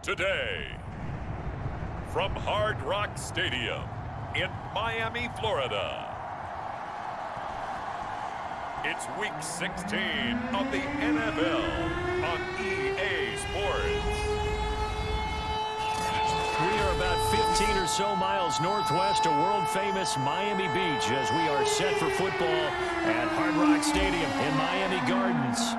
Today, from Hard Rock Stadium in Miami, Florida, it's Week 16 of the NFL on EA Sports. We are about 15 or so miles northwest of world-famous Miami Beach as we are set for football at Hard Rock Stadium in Miami Gardens.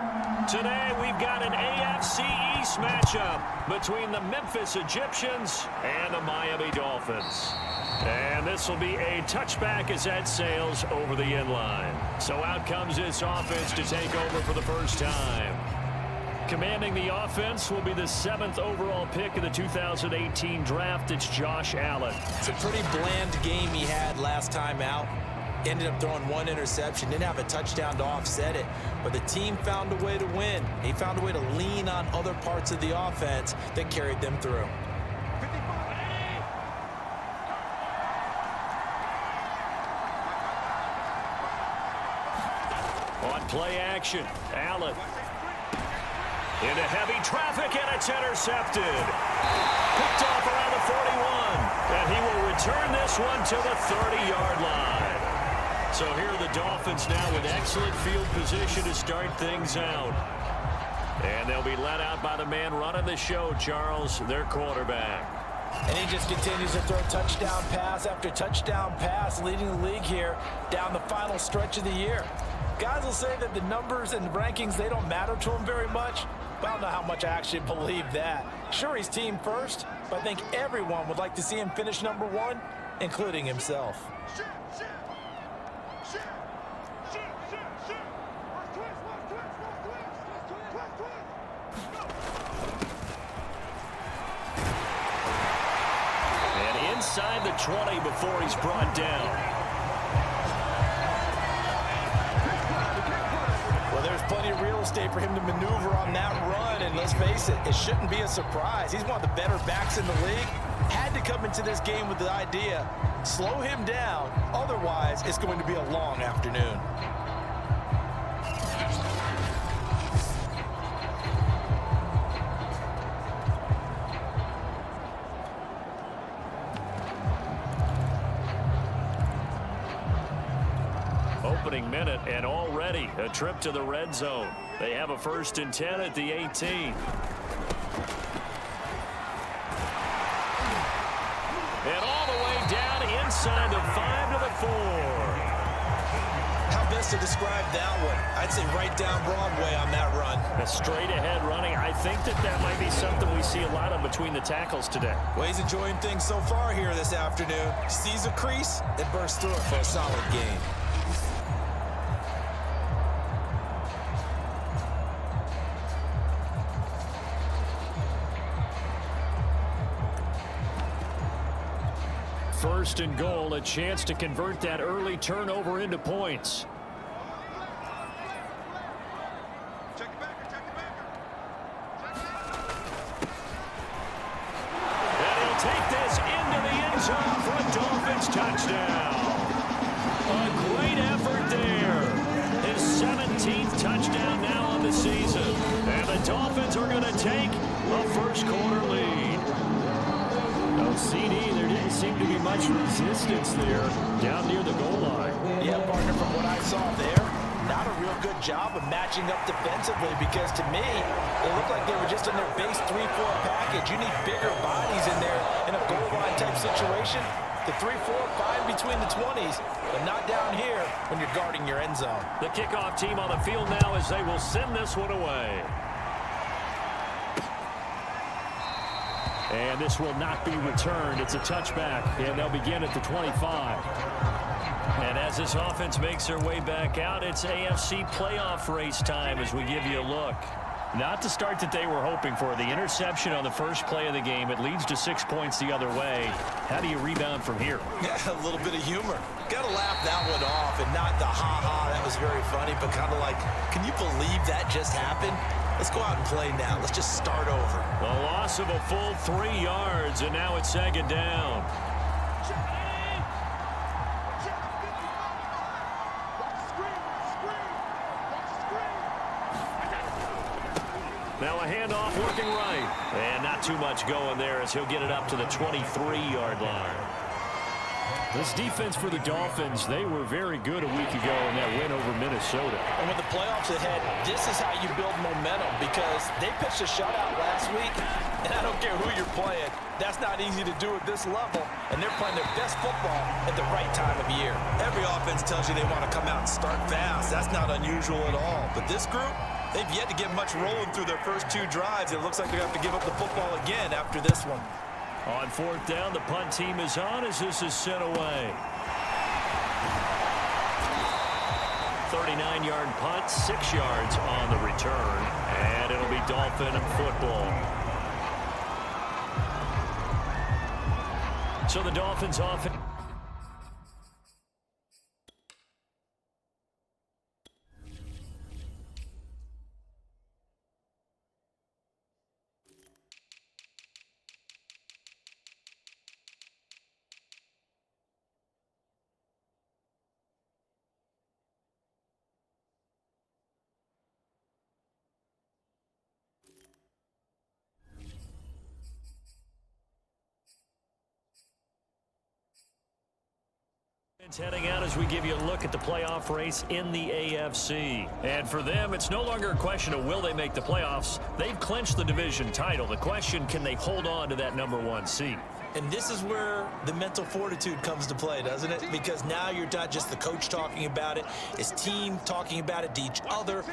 Today, we've got an AFC East matchup between the Memphis Egyptians and the Miami Dolphins. And this will be a touchback as that sails over the end line. So out comes this offense to take over for the first time. Commanding the offense will be the 7th overall pick of the 2018 draft. It's Josh Allen. It's a pretty bland game he had last time out. Ended up throwing one interception. Didn't have a touchdown to offset it. But the team found a way to win. He found a way to lean on other parts of the offense that carried them through. On play action, Allen. Into heavy traffic, and it's intercepted. Picked off around the 41. And he will return this one to the 30-yard line. So here are the Dolphins now with excellent field position to start things out. And they'll be let out by the man running the show, Charles, their quarterback. And he just continues to throw touchdown pass after touchdown pass, leading the league here down the final stretch of the year. Guys will say that the numbers and rankings, they don't matter to him very much, but I don't know how much I actually believe that. Sure, he's team first, but I think everyone would like to see him finish number one, including himself. And inside the 20 before he's brought down. There's plenty of real estate for him to maneuver on that run, and let's face it, it shouldn't be a surprise. He's one of the better backs in the league. Had to come into this game with the idea, slow him down, otherwise it's going to be a long afternoon. Opening minute, and already a trip to the red zone. They have a 1st and 10 at the 18. And all the way down inside the 5 to the 4. How best to describe that one? I'd say right down Broadway on that run. A straight ahead running. I think that might be something we see a lot of between the tackles today. Well, he's enjoying things so far here this afternoon. Sees a crease and bursts through it for a solid gain. First and goal, a chance to convert that early turnover into points. And he'll take this into the end zone for a Dolphins touchdown. A great effort there. His 17th touchdown now on the season. And the Dolphins are going to take a first-quarter lead. No CD, there didn't seem to be much resistance there down near the goal line. Yeah, partner, from what I saw there, not a real good job of matching up defensively because to me, it looked like they were just in their base 3-4 package. You need bigger bodies in there in a goal line type situation. The 3-4, fine between the 20s, but not down here when you're guarding your end zone. The kickoff team on the field now as they will send this one away. And this will not be returned. It's a touchback, and they'll begin at the 25. And as this offense makes their way back out, it's AFC playoff race time as we give you a look. Not the start that they were hoping for. The interception on the first play of the game. It leads to 6 points the other way. How do you rebound from here? Yeah, a little bit of humor. Got to laugh that one off and not the ha-ha. That was very funny, but kind of like, can you believe that just happened? Let's go out and play now. Let's just start over. A loss of a full 3 yards, and now it's 2nd down. Now a handoff working right. And not too much going there as he'll get it up to the 23-yard line. This defense for the Dolphins, they were very good a week ago in that win over Minnesota. And with the playoffs ahead, this is how you build momentum because they pitched a shutout last week, and I don't care who you're playing. That's not easy to do at this level, and they're playing their best football at the right time of year. Every offense tells you they want to come out and start fast. That's not unusual at all. But this group, they've yet to get much rolling through their first 2 drives. It looks like they're going to have to give up the football again after this one. On 4th down, the punt team is on as this is sent away. 39-yard punt, 6 yards on the return, and it'll be Dolphin football. So the Dolphins offense. Heading out as we give you a look at the playoff race in the AFC. And for them, it's no longer a question of will they make the playoffs. They've clinched the division title. The question, can they hold on to that #1 seed? And this is where the mental fortitude comes to play, doesn't it? Because now you're not just the coach talking about it, it's team talking about it to each other,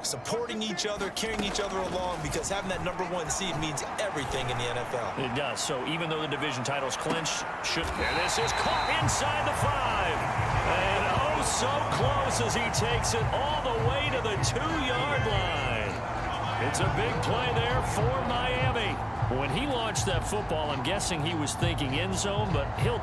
supporting each other, carrying each other along, because having that #1 seed means everything in the NFL. It does. So even though the division title's clinched, and this is caught inside the 5. And oh, so close as he takes it all the way to the 2-yard line. It's a big play there for Miami. When he launched that football, I'm guessing he was thinking end zone, but he'll...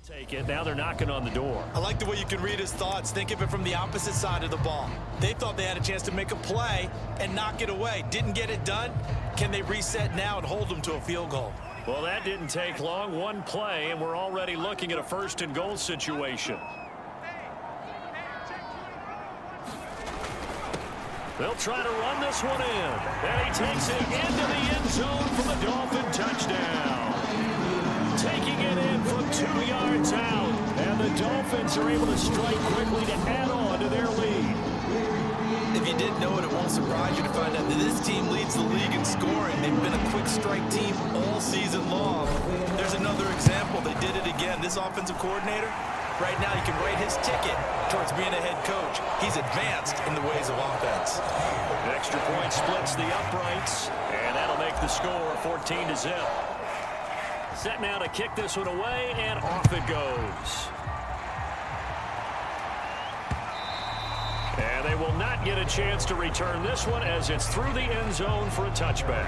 take it. Now they're knocking on the door. I like the way you can read his thoughts. Think of it from the opposite side of the ball. They thought they had a chance to make a play and knock it away. Didn't get it done. Can they reset now and hold them to a field goal? Well, that didn't take long. One play, and we're already looking at a 1st and goal situation. They'll try to run this one in. And he takes it into the end zone for the Dolphin touchdown. Taking it in from 2 yards out. And the Dolphins are able to strike quickly to add on to their lead. If you didn't know it, it won't surprise you to find out that this team leads the league in scoring. They've been a quick strike team all season long. There's another example. They did it again. This offensive coordinator, right now, you can write his ticket towards being a head coach. He's advanced in the ways of offense. An extra point splits the uprights, and that'll make the score 14-0. Set now to kick this one away, and off it goes. And they will not get a chance to return this one as it's through the end zone for a touchback.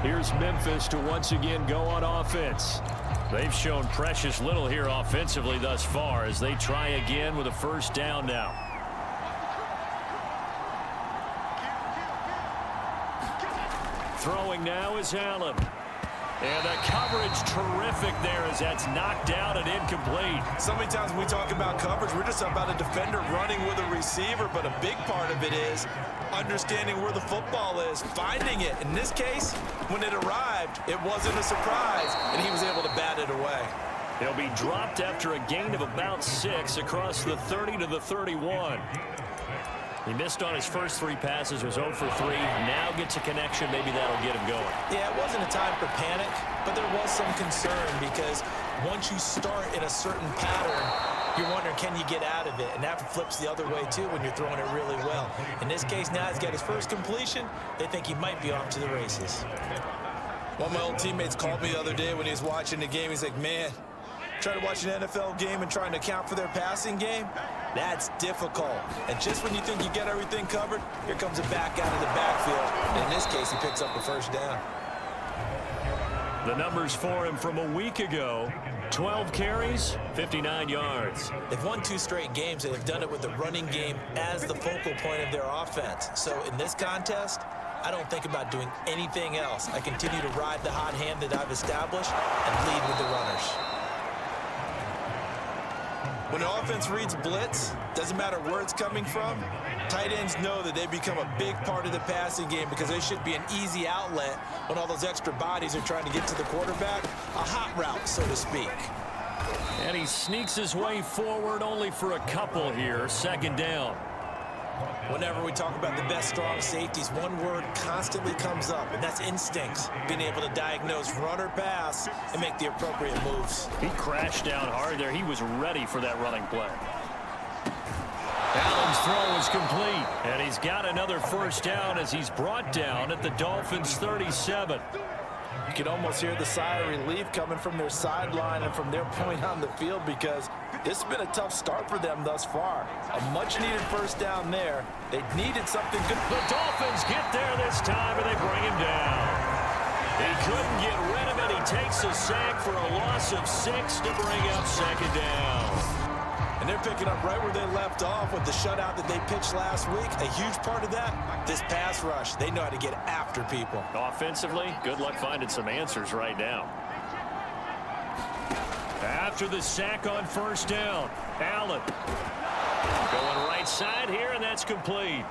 Here's Memphis to once again go on offense. They've shown precious little here offensively thus far as they try again with a 1st down now. Throwing now is Allen. And the coverage terrific there as that's knocked out and incomplete. So many times when we talk about coverage, we're just about a defender running with a receiver, but a big part of it is understanding where the football is, finding it. In this case, when it arrived, it wasn't a surprise, and he was able to bat it away. He'll be dropped after a gain of about 6 across the 30 to the 31. He missed on his first 3 passes, was 0 for 3. Now gets a connection. Maybe that'll get him going. Yeah, it wasn't a time for panic, but there was some concern because once you start in a certain pattern, you're wondering, can you get out of it? And that flips the other way, too, when you're throwing it really well. In this case, now he's got his first completion. They think he might be off to the races. One of my old teammates called me the other day when he was watching the game. He's like, man, trying to watch an NFL game and trying to account for their passing game, that's difficult. And just when you think you get everything covered, here comes a back out of the backfield. And in this case, he picks up a 1st down. The numbers for him from a week ago: 12 carries, 59 yards. They've won 2 straight games, and they've done it with the running game as the focal point of their offense. So in this contest, I don't think about doing anything else. I continue to ride the hot hand that I've established and lead with the runners. When an offense reads blitz, doesn't matter where it's coming from, tight ends know that they become a big part of the passing game because they should be an easy outlet when all those extra bodies are trying to get to the quarterback. A hot route, so to speak. And he sneaks his way forward only for a couple here. 2nd down. Whenever we talk about the best strong safeties, one word constantly comes up, and that's instincts. Being able to diagnose run or pass and make the appropriate moves. He crashed down hard there. He was ready for that running play. Allen's throw is complete, and he's got another 1st down as he's brought down at the Dolphins' 37. You can almost hear the sigh of relief coming from their sideline and from their point on the field because this has been a tough start for them thus far. A much-needed 1st down there. They needed something good. The Dolphins get there this time, and they bring him down. He couldn't get rid of it. He takes a sack for a loss of 6 to bring up 2nd down. And they're picking up right where they left off with the shutout that they pitched last week. A huge part of that, this pass rush. They know how to get after people. Offensively, good luck finding some answers right now. After the sack on 1st down, Allen going right side here, and that's complete.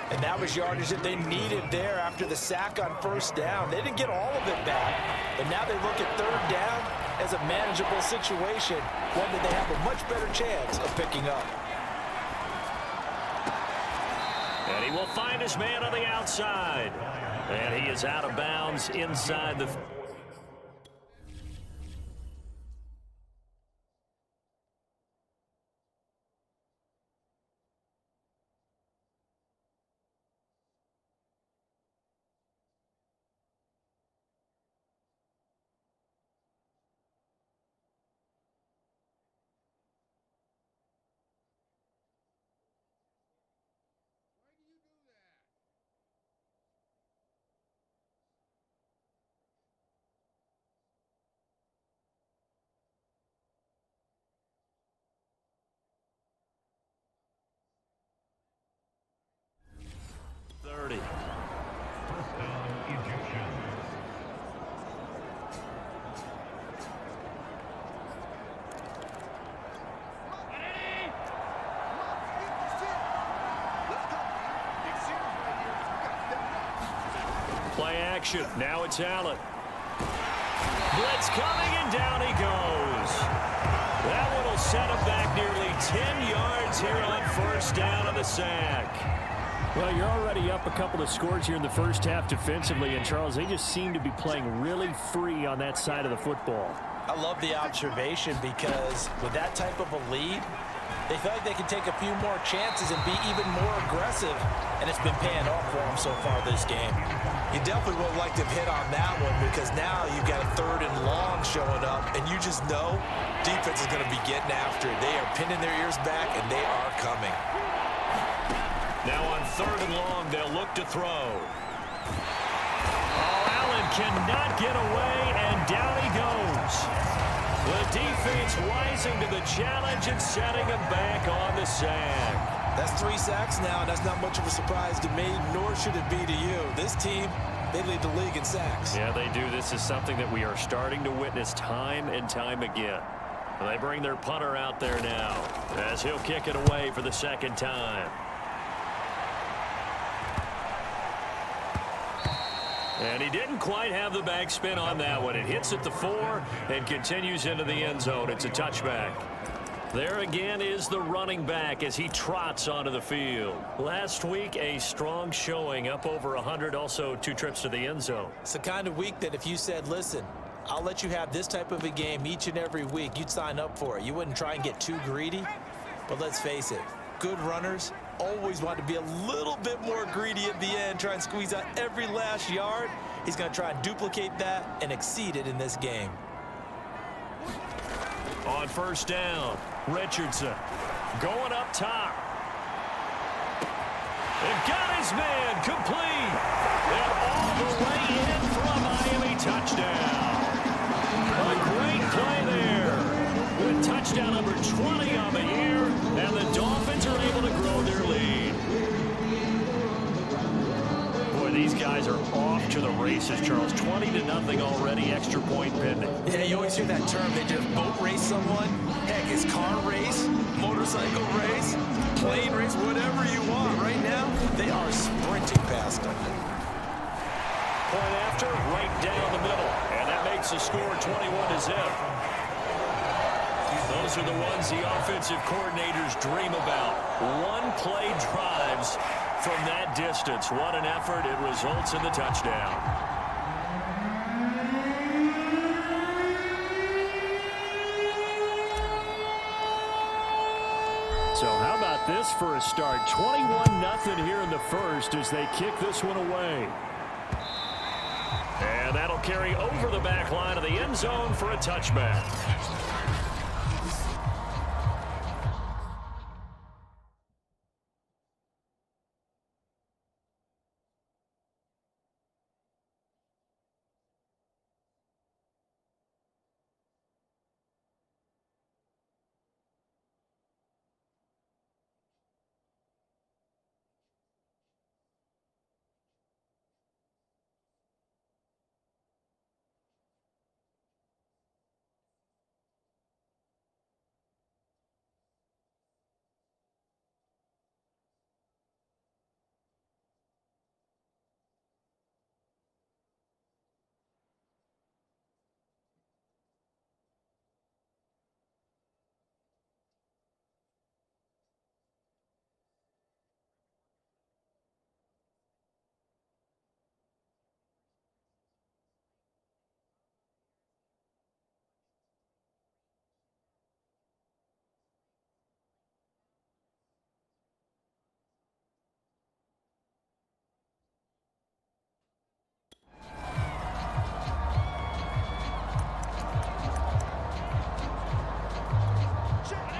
And that was yardage that they needed there after the sack on 1st down. They didn't get all of it back, but now they look at 3rd down as a manageable situation, one that they have a much better chance of picking up. And he will find his man on the outside. And he is out of bounds inside the... Play action. Now it's Allen. Blitz coming, and down he goes. That one will set him back nearly 10 yards here on 1st down on the sack. Well, you're already up a couple of scores here in the 1st half defensively, and Charles, they just seem to be playing really free on that side of the football. I love the observation because with that type of a lead, they feel like they can take a few more chances and be even more aggressive, and it's been paying off for them so far this game. You definitely would like to have hit on that one because now you've got a 3rd and long showing up, and you just know defense is going to be getting after it. They are pinning their ears back, and they are coming. Now on 3rd and long, they'll look to throw. Oh, Allen cannot get away, and down he goes. The defense rising to the challenge and setting him back on the sack. That's 3 sacks now, and that's not much of a surprise to me, nor should it be to you. This team, they lead the league in sacks. Yeah, they do. This is something that we are starting to witness time and time again. They bring their punter out there now as he'll kick it away for the 2nd time. And he didn't quite have the backspin on that one. It hits at the 4 and continues into the end zone. It's a touchback. There again is the running back as he trots onto the field. Last week, a strong showing, up over 100, also 2 trips to the end zone. It's the kind of week that if you said, listen, I'll let you have this type of a game each and every week, you'd sign up for it. You wouldn't try and get too greedy. But let's face it, good runners always want to be a little bit more greedy at the end, try and squeeze out every last yard. He's going to try and duplicate that and exceed it in this game. On 1st down, Richardson going up top. And got his man complete. And all the way in for a Miami touchdown. A great play there. With touchdown number 20 on the year, and the Dolphins are able to grow their lead. Boy, these guys are off to the races, Charles. 20-0 already, extra point pending. Yeah, you always hear that term. They just boat race someone. Heck, it's car race, motorcycle race, plane race, whatever you want. Right now, they are sprinting past them. Point after, right down the middle. And that makes the score 21-0. Those are the ones the offensive coordinators dream about. One-play drives from that distance. What an effort. It results in the touchdown. So how about this for a start? 21-0 here in the first as they kick this one away. And that'll carry over the back line of the end zone for a touchback.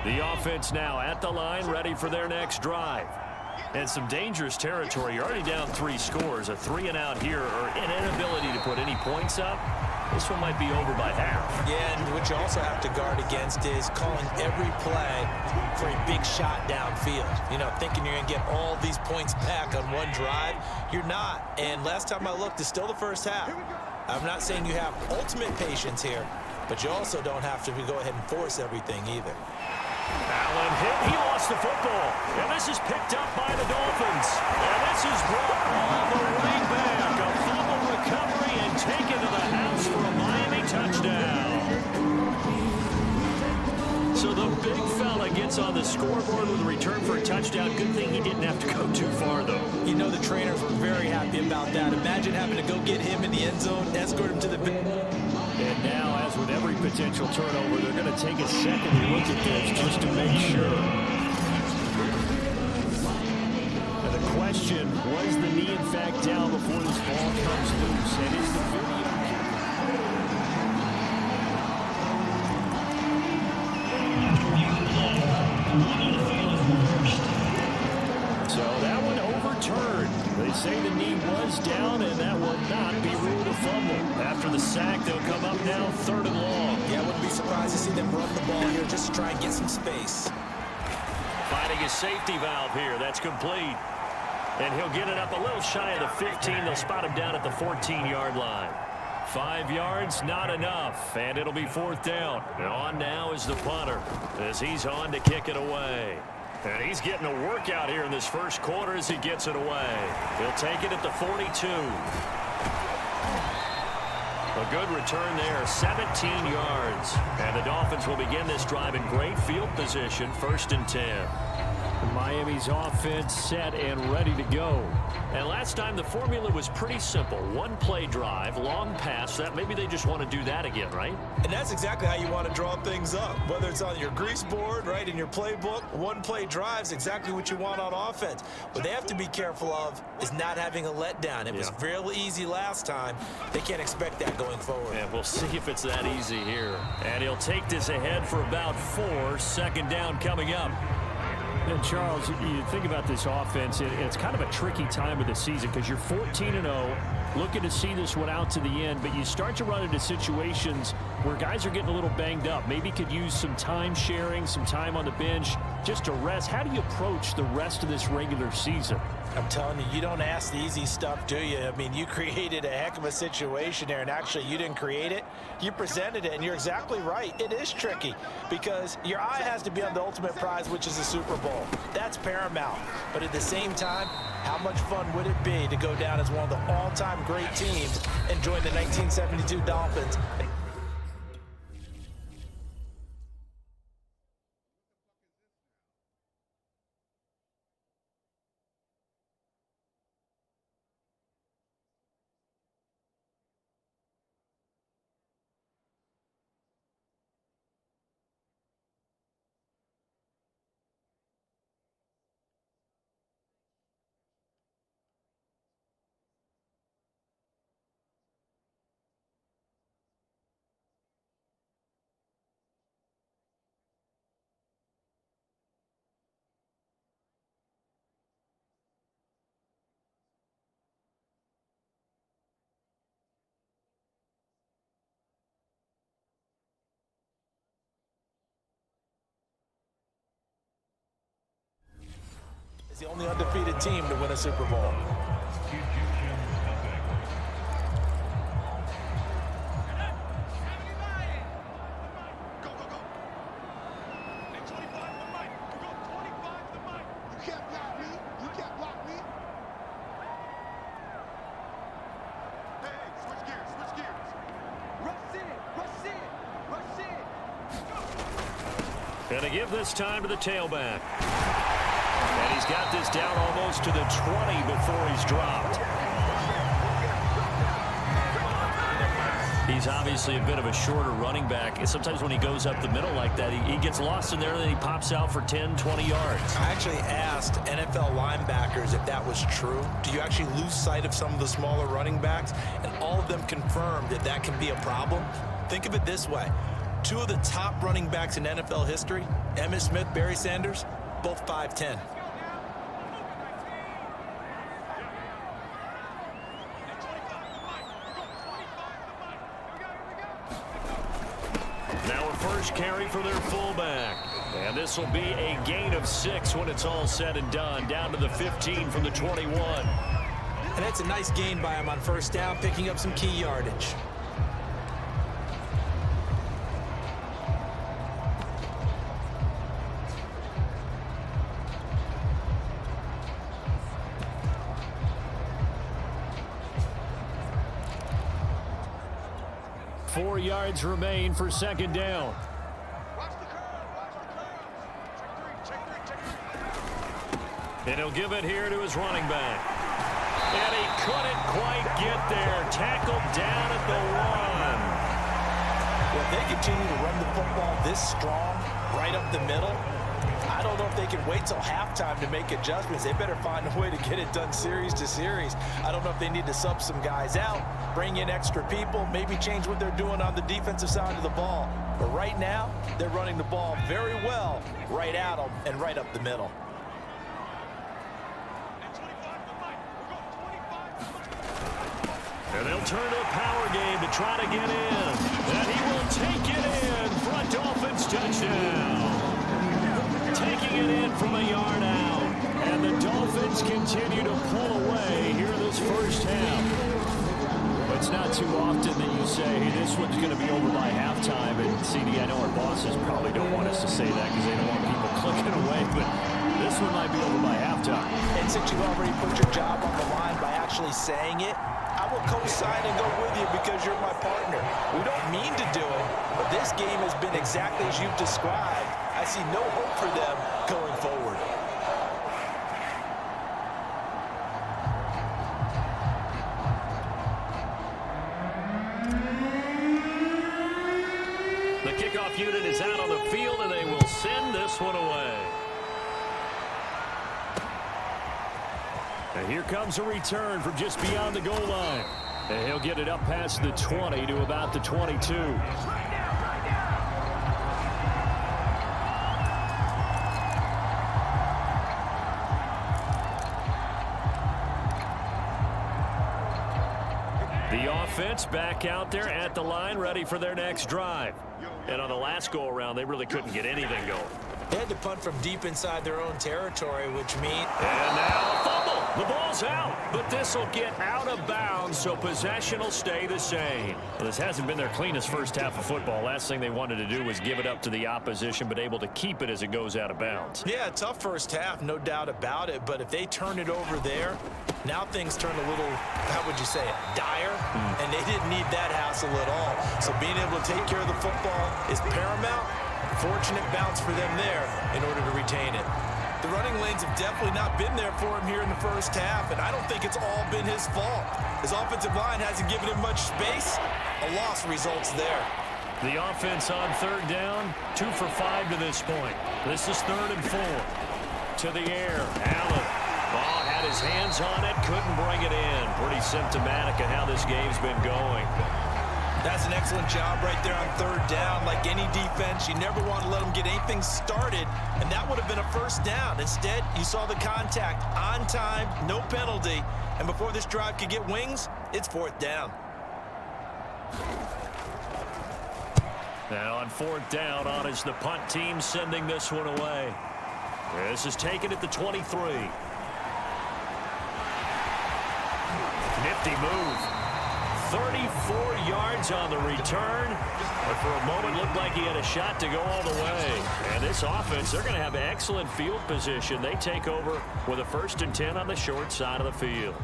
The offense now at the line, ready for their next drive. And some dangerous territory. You're already down 3 scores. A 3-and-out here, or an inability to put any points up. This one might be over by half. Yeah, and what you also have to guard against is calling every play for a big shot downfield. You know, thinking you're going to get all these points back on one drive. You're not. And last time I looked, it's still the first half. I'm not saying you have ultimate patience here, but you also don't have to go ahead and force everything either. Allen hit. He lost the football. And this is picked up by the Dolphins. And this is brought all the way back. A fumble recovery and taken to the house for a Miami touchdown. So the big fella gets on the scoreboard with a return for a touchdown. Good thing he didn't have to go too far, though. You know the trainers were very happy about that. Imagine having to go get him in the end zone, escort him to the And now, as with every potential turnover, they're going to take a second look at this just to make sure. And the question, was the knee in fact down before this ball comes loose? And is the video... So that one overturned. They say the knee was down, and that will not be ruled a fumble. After the sack, they'll come up now 3rd and long. Yeah, I wouldn't be surprised to see them run the ball here just to try and get some space. Finding a safety valve here. That's complete. And he'll get it up a little shy of the 15. They'll spot him down at the 14-yard line. 5 yards, not enough. And it'll be 4th down. And on now is the punter as he's on to kick it away. And he's getting a workout here in this first quarter as he gets it away. He'll take it at the 42. A good return there, 17 yards. And the Dolphins will begin this drive in great field position, 1st and 10. Miami's offense set and ready to go. And last time the formula was pretty simple. One-play drive, long pass. That maybe they just want to do that again, right? And that's exactly how you want to draw things up. Whether it's on your grease board, right, in your playbook, one-play drive's exactly what you want on offense. What they have to be careful of is not having a letdown. It was real easy last time. They can't expect that going forward. And we'll see if it's that easy here. And he'll take this ahead for about 4. 2nd down coming up. And Charles, you think about this offense, it's kind of a tricky time of the season because you're 14-0 looking to see this one out to the end, but you start to run into situations where guys are getting a little banged up. Maybe could use some time sharing, some time on the bench just to rest. How do you approach the rest of this regular season? I'm telling you, you don't ask the easy stuff, do you? I mean, you created a heck of a situation there, and actually you didn't create it. You presented it, and you're exactly right. It is tricky because your eye has to be on the ultimate prize, which is the Super Bowl. That's paramount. But at the same time, how much fun would it be to go down as one of the all-time great teams and join the 1972 Dolphins? It's the only undefeated team to win a Super Bowl. And to give this time to the tailback. And he's got this down almost to the 20 before he's dropped. He's obviously a bit of a shorter running back. And sometimes when he goes up the middle like that, he gets lost in there and then he pops out for 10, 20 yards. I actually asked NFL linebackers if that was true. Do you actually lose sight of some of the smaller running backs? And all of them confirmed that that can be a problem. Think of it this way. Two of the top running backs in NFL history, Emmitt Smith, Barry Sanders, both 5'10". Now a first carry for their fullback. And this will be a gain of 6 when it's all said and done. Down to the 15 from the 21. And that's a nice gain by him on first down, picking up some key yardage. Four yards remain for second down. And he'll give it here to his running back. And he couldn't quite get there. Tackled down at the 1. Well, if they continue to run the football this strong, right up the middle, I don't know if they can wait till halftime to make adjustments. They better find a way to get it done series to series. I don't know if they need to sub some guys out, bring in extra people, maybe change what they're doing on the defensive side of the ball. But right now, they're running the ball very well right at them and right up the middle. And they'll turn to a power game to try to get in. And he will take it in for a Dolphins touchdown. Taking it in from a yard out. And the Dolphins continue to pull away here this first half. It's not too often that you say, hey, this one's going to be over by halftime. And CD, I know our bosses probably don't want us to say that because they don't want people clicking away. But this one might be over by halftime. And since you've already put your job on the line by actually saying it, I will co-sign and go with you because you're my partner. We don't mean to do it, but this game has been exactly as you've described. I see no hope for them going forward. The kickoff unit is out on the field, and they will send this one away. And here comes a return from just beyond the goal line. And he'll get it up past the 20 to about the 22. offense back out there at the line, ready for their next drive. And on the last go-around, they really couldn't get anything going. They had to punt from deep inside their own territory, which means... And now a fumble. The ball's out, but this will get out of bounds, so possession will stay the same. Well, this hasn't been their cleanest first half of football. Last thing they wanted to do was give it up to the opposition, but able to keep it as it goes out of bounds. Yeah, tough first half, no doubt about it, but if they turn it over there, now things turn a little, how would you say it, dire, and they didn't need that hassle at all. So being able to take care of the football is paramount. Fortunate bounce for them there in order to retain it. The running lanes have definitely not been there for him here in the first half, and I don't think it's all been his fault. His offensive line hasn't given him much space. A loss results there. The offense on third down, 2 for 5 to this point. This is 3rd and 4. To the air, Allen. Ball had his hands on it, couldn't bring it in. Pretty symptomatic of how this game's been going. That's an excellent job right there on third down. Like any defense, you never want to let them get anything started, and that would have been a first down. Instead, you saw the contact on time, no penalty, and before this drive could get wings, it's 4th down. Now on 4th down, on is the punt team sending this one away. This is taken at the 23. Nifty move. 34 yards on the return, but for a moment looked like he had a shot to go all the way. And this offense, they're going to have excellent field position. They take over with a 1st and 10 on the short side of the field.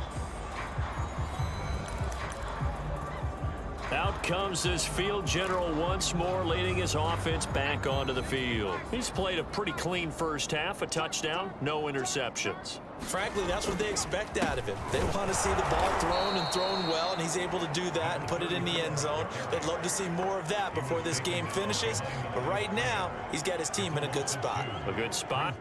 Out comes this field general once more, leading his offense back onto the field. He's played a pretty clean first half, a touchdown, no interceptions. Frankly, that's what they expect out of him. They want to see the ball thrown and thrown well, and he's able to do that and put it in the end zone. They'd love to see more of that before this game finishes, but right now, he's got his team in a good spot. A good spot?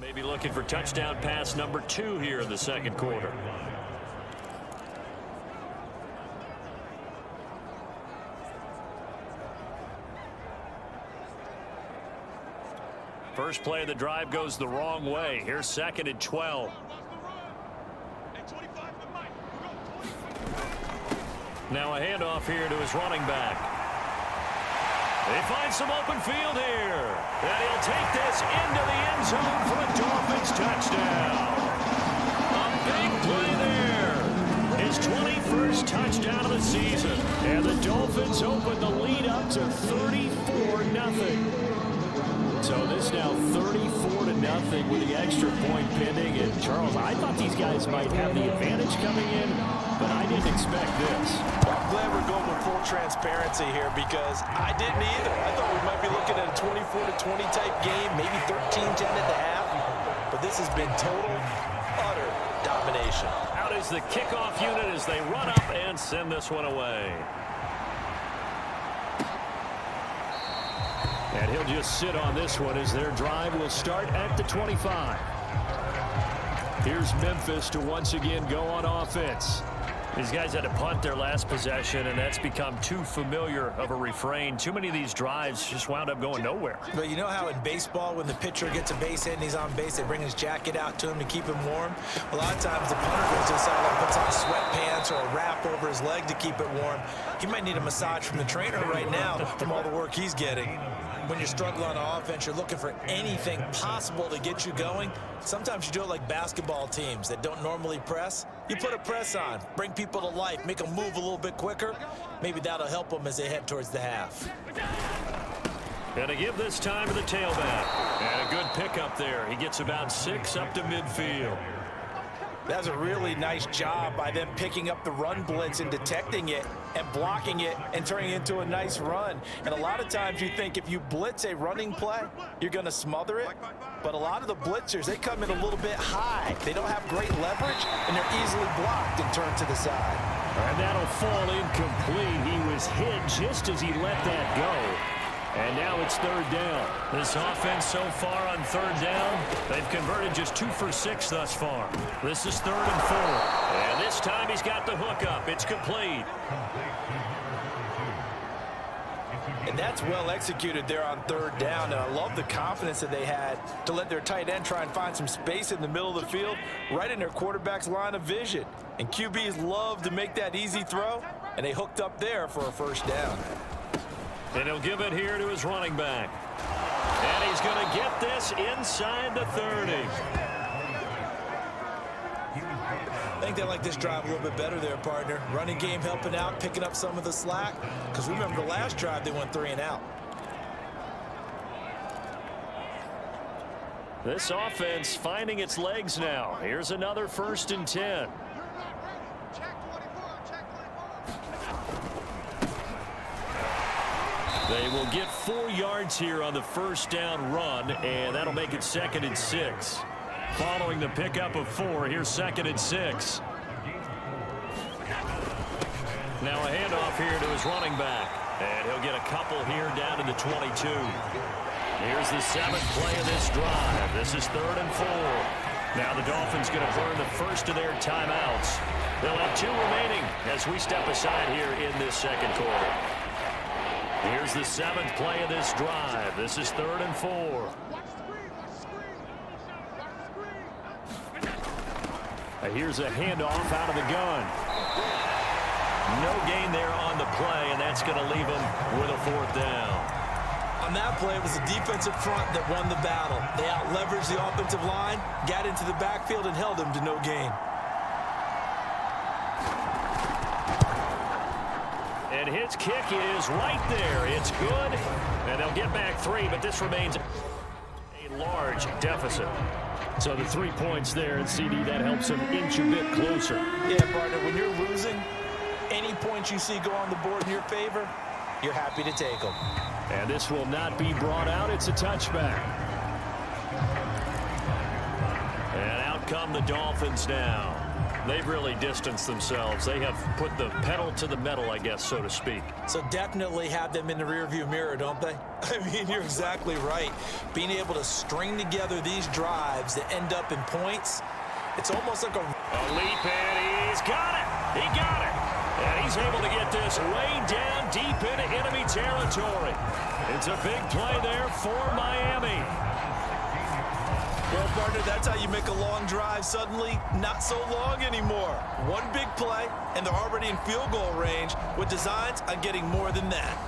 Maybe looking for touchdown pass number 2 here in the second quarter. First play of the drive goes the wrong way. Here's 2nd and 12. Now a handoff here to his running back. They find some open field here. And he'll take this into the end zone for a Dolphins touchdown. A big play there. His 21st touchdown of the season. And the Dolphins open the lead up to 34-0. So this now 34-0 with the extra point pending. And Charles, I thought these guys might have the advantage coming in, but I didn't expect this. I'm glad we're going with full transparency here because I didn't either. I thought we might be looking at a 24-20 type game, maybe 13-10 at the half. But this has been total, utter domination. Out is the kickoff unit as they run up and send this one away. And he'll just sit on this one as their drive will start at the 25. Here's Memphis to once again go on offense. These guys had to punt their last possession, and that's become too familiar of a refrain. Too many of these drives just wound up going nowhere. But you know how in baseball, when the pitcher gets a base hit and he's on base, they bring his jacket out to him to keep him warm? A lot of times the punter goes inside and puts on sweatpants or a wrap over his leg to keep it warm. He might need a massage from the trainer right now from all the work he's getting. When you're struggling on offense, you're looking for anything possible to get you going. Sometimes you do it like basketball teams that don't normally press. You put a press on, bring people to life, make them move a little bit quicker. Maybe that'll help them as they head towards the half. And to give this time to the tailback. And a good pickup there. He gets about 6 up to midfield. That's a really nice job by them picking up the run blitz and detecting it and blocking it and turning it into a nice run. And a lot of times you think if you blitz a running play, you're going to smother it. But a lot of the blitzers, they come in a little bit high. They don't have great leverage, and they're easily blocked and turned to the side. And that'll fall incomplete. He was hit just as he let that go. And now it's 3rd down. This offense so far on 3rd down, they've converted just 2 for 6 thus far. This is 3rd and 4. And this time he's got the hook up. It's complete. And that's well executed there on 3rd down. And I love the confidence that they had to let their tight end try and find some space in the middle of the field, right in their quarterback's line of vision. And QBs love to make that easy throw, and they hooked up there for a 1st down. And he'll give it here to his running back. And he's going to get this inside the 30. I think they like this drive a little bit better there, partner. Running game helping out, picking up some of the slack. Because remember the last drive, they went 3 and out. This offense finding its legs now. Here's another 1st and 10. They will get 4 yards here on the 1st down run, and that'll make it 2nd and 6. Following the pickup of 4, here's 2nd and 6. Now a handoff here to his running back, and he'll get a couple here down to the 22. Here's the 7th play of this drive. This is 3rd and 4. Now the Dolphins going to burn the first of their timeouts. They'll have 2 remaining as we step aside here in this 2nd quarter. Here's the 7th play of this drive. This is 3rd and 4. Here's a handoff out of the gun. No gain there on the play, and that's going to leave him with a 4th down. On that play, it was the defensive front that won the battle. They out-leveraged the offensive line, got into the backfield, and held him to no gain. And his kick is right there. It's good. And they'll get back 3, but this remains a large deficit. So the 3 points there, and CD, that helps them inch a bit closer. Yeah, partner, when you're losing, any points you see go on the board in your favor, you're happy to take them. And this will not be brought out. It's a touchback. And out come the Dolphins now. They've really distanced themselves. They have put the pedal to the metal, I guess, so to speak. So definitely have them in the rearview mirror, don't they? I mean, you're exactly right. Being able to string together these drives that end up in points, it's almost like a leap, and he's got it. He got it. And he's able to get this way down deep into enemy territory. It's a big play there for Miami. Well, partner, that's how you make a long drive suddenly not so long anymore. One big play, and they're already in field goal range with designs on getting more than that.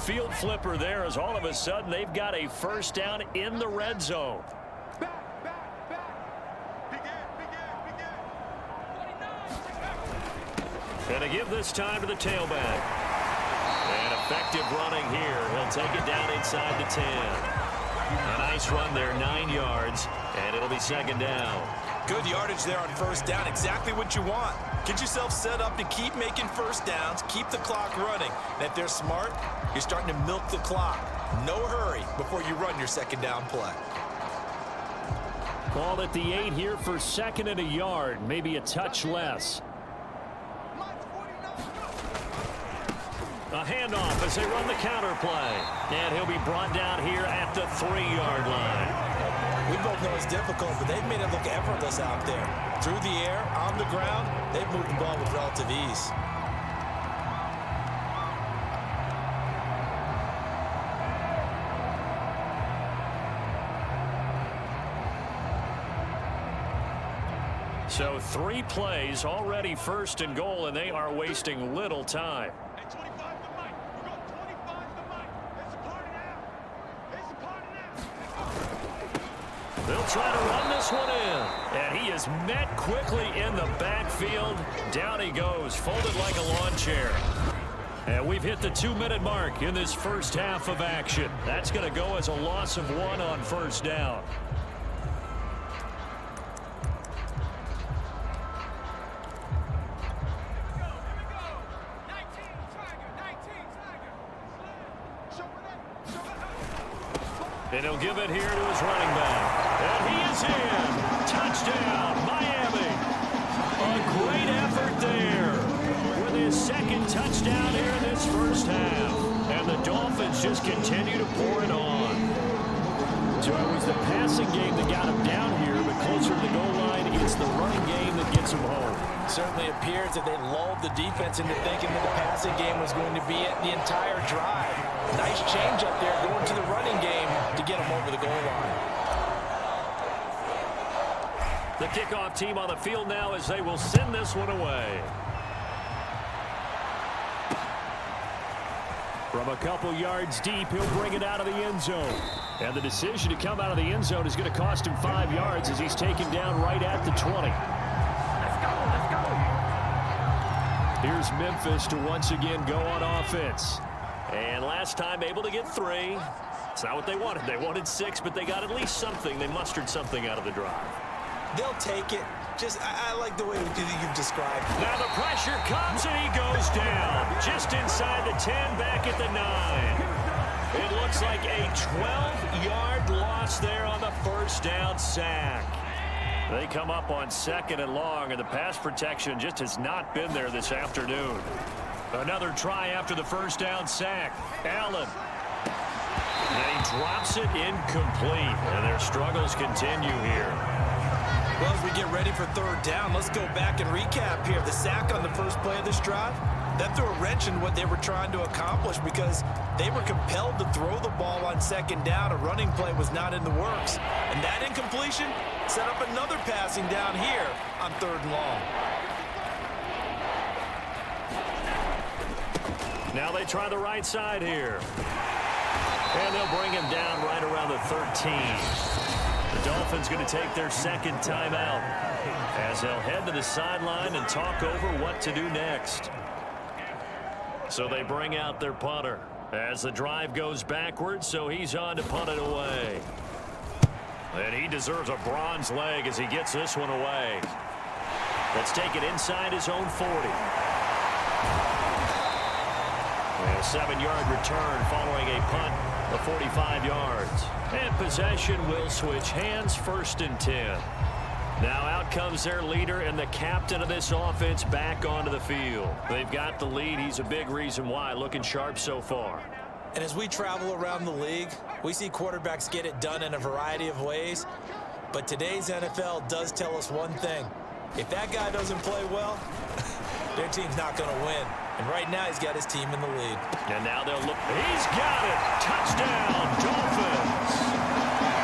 Field flipper there as all of a sudden they've got a 1st down in the red zone. And to give this time to the tailback. And effective running here. He'll take it down inside the 10. A nice run there, 9 yards, and it'll be 2nd down. Good yardage there on 1st down. Exactly what you want. Get yourself set up to keep making 1st downs, keep the clock running. And if they're smart, you're starting to milk the clock. No hurry before you run your 2nd down play. Ball at the 8 here for 2nd and a yard, maybe a touch less. A handoff as they run the counter play. And he'll be brought down here at the 3-yard line. We both know it's difficult, but they've made it look effortless out there. Through the air, on the ground, they've moved the ball with relative ease. So 3 plays, already 1st and goal, and they are wasting little time. They'll try to run this one in. And he is met quickly in the backfield. Down he goes, folded like a lawn chair. And we've hit the 2-minute mark in this first half of action. That's going to go as a loss of 1 on 1st down. And he'll give it here to his running back. And he is in. Touchdown, Miami. A great effort there with his 2nd touchdown here in this first half. And the Dolphins just continue to pour it on. So it was the passing game that got him down here, but closer to the goal line, it's the running game that gets him home. Certainly appears that they lulled the defense into thinking that the passing game was going to be it the entire drive. Nice change up there going to the running game to get him over the goal line. The kickoff team on the field now as they will send this one away. From a couple yards deep, he'll bring it out of the end zone. And the decision to come out of the end zone is going to cost him 5 yards as he's taken down right at the 20. Here's Memphis to once again go on offense. And last time able to get 3. It's not what they wanted. They wanted 6, but they got at least something. They mustered something out of the drive. They'll take it. I like the way you've described. Now the pressure comes and he goes down. Just inside the 10, back at the 9. It looks like a 12-yard loss there on the 1st down sack. They come up on 2nd and long, and the pass protection just has not been there this afternoon. Another try after the 1st down sack. Allen. And he drops it incomplete, and their struggles continue here. Well, as we get ready for 3rd down, let's go back and recap here. The sack on the first play of this drive, that threw a wrench in what they were trying to accomplish because they were compelled to throw the ball on 2nd down. A running play was not in the works. And that incompletion set up another passing down here on 3rd and long. Now they try the right side here. And they'll bring him down right around the 13. The Dolphins going to take their 2nd timeout as they'll head to the sideline and talk over what to do next. So they bring out their punter as the drive goes backwards, so he's on to punt it away. And he deserves a bronze leg as he gets this one away. Let's take it inside his own 40. And a 7-yard return following a punt of 45 yards. And possession will switch hands, 1st and 10. Now out comes their leader and the captain of this offense back onto the field. They've got the lead. He's a big reason why. Looking sharp so far. And as we travel around the league, we see quarterbacks get it done in a variety of ways. But today's NFL does tell us one thing. If that guy doesn't play well, their team's not going to win. And right now, he's got his team in the lead. And now they'll look. He's got it. Touchdown, Dolphins.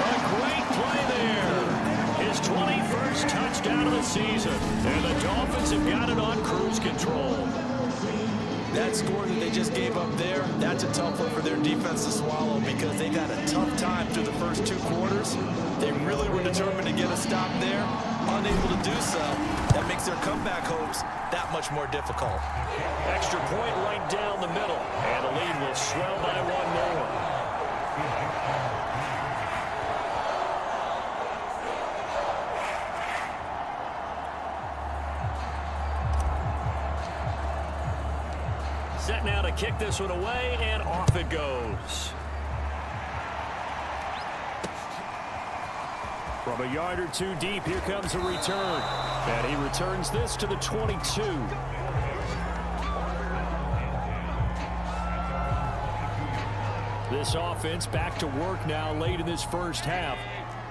A great play there. His 21st touchdown of the season. And the Dolphins have got it on cruise control. That score that they just gave up there, that's a tough one for their defense to swallow because they got a tough time through the first 2 quarters. They really were determined to get a stop there. Unable to do so, that makes their comeback hopes that much more difficult. Extra point right down the middle, and the lead will swell by 1 more. Set now to kick this one away, and off it goes. From a yard or two deep, here comes a return. And he returns this to the 22. This offense back to work now late in this first half.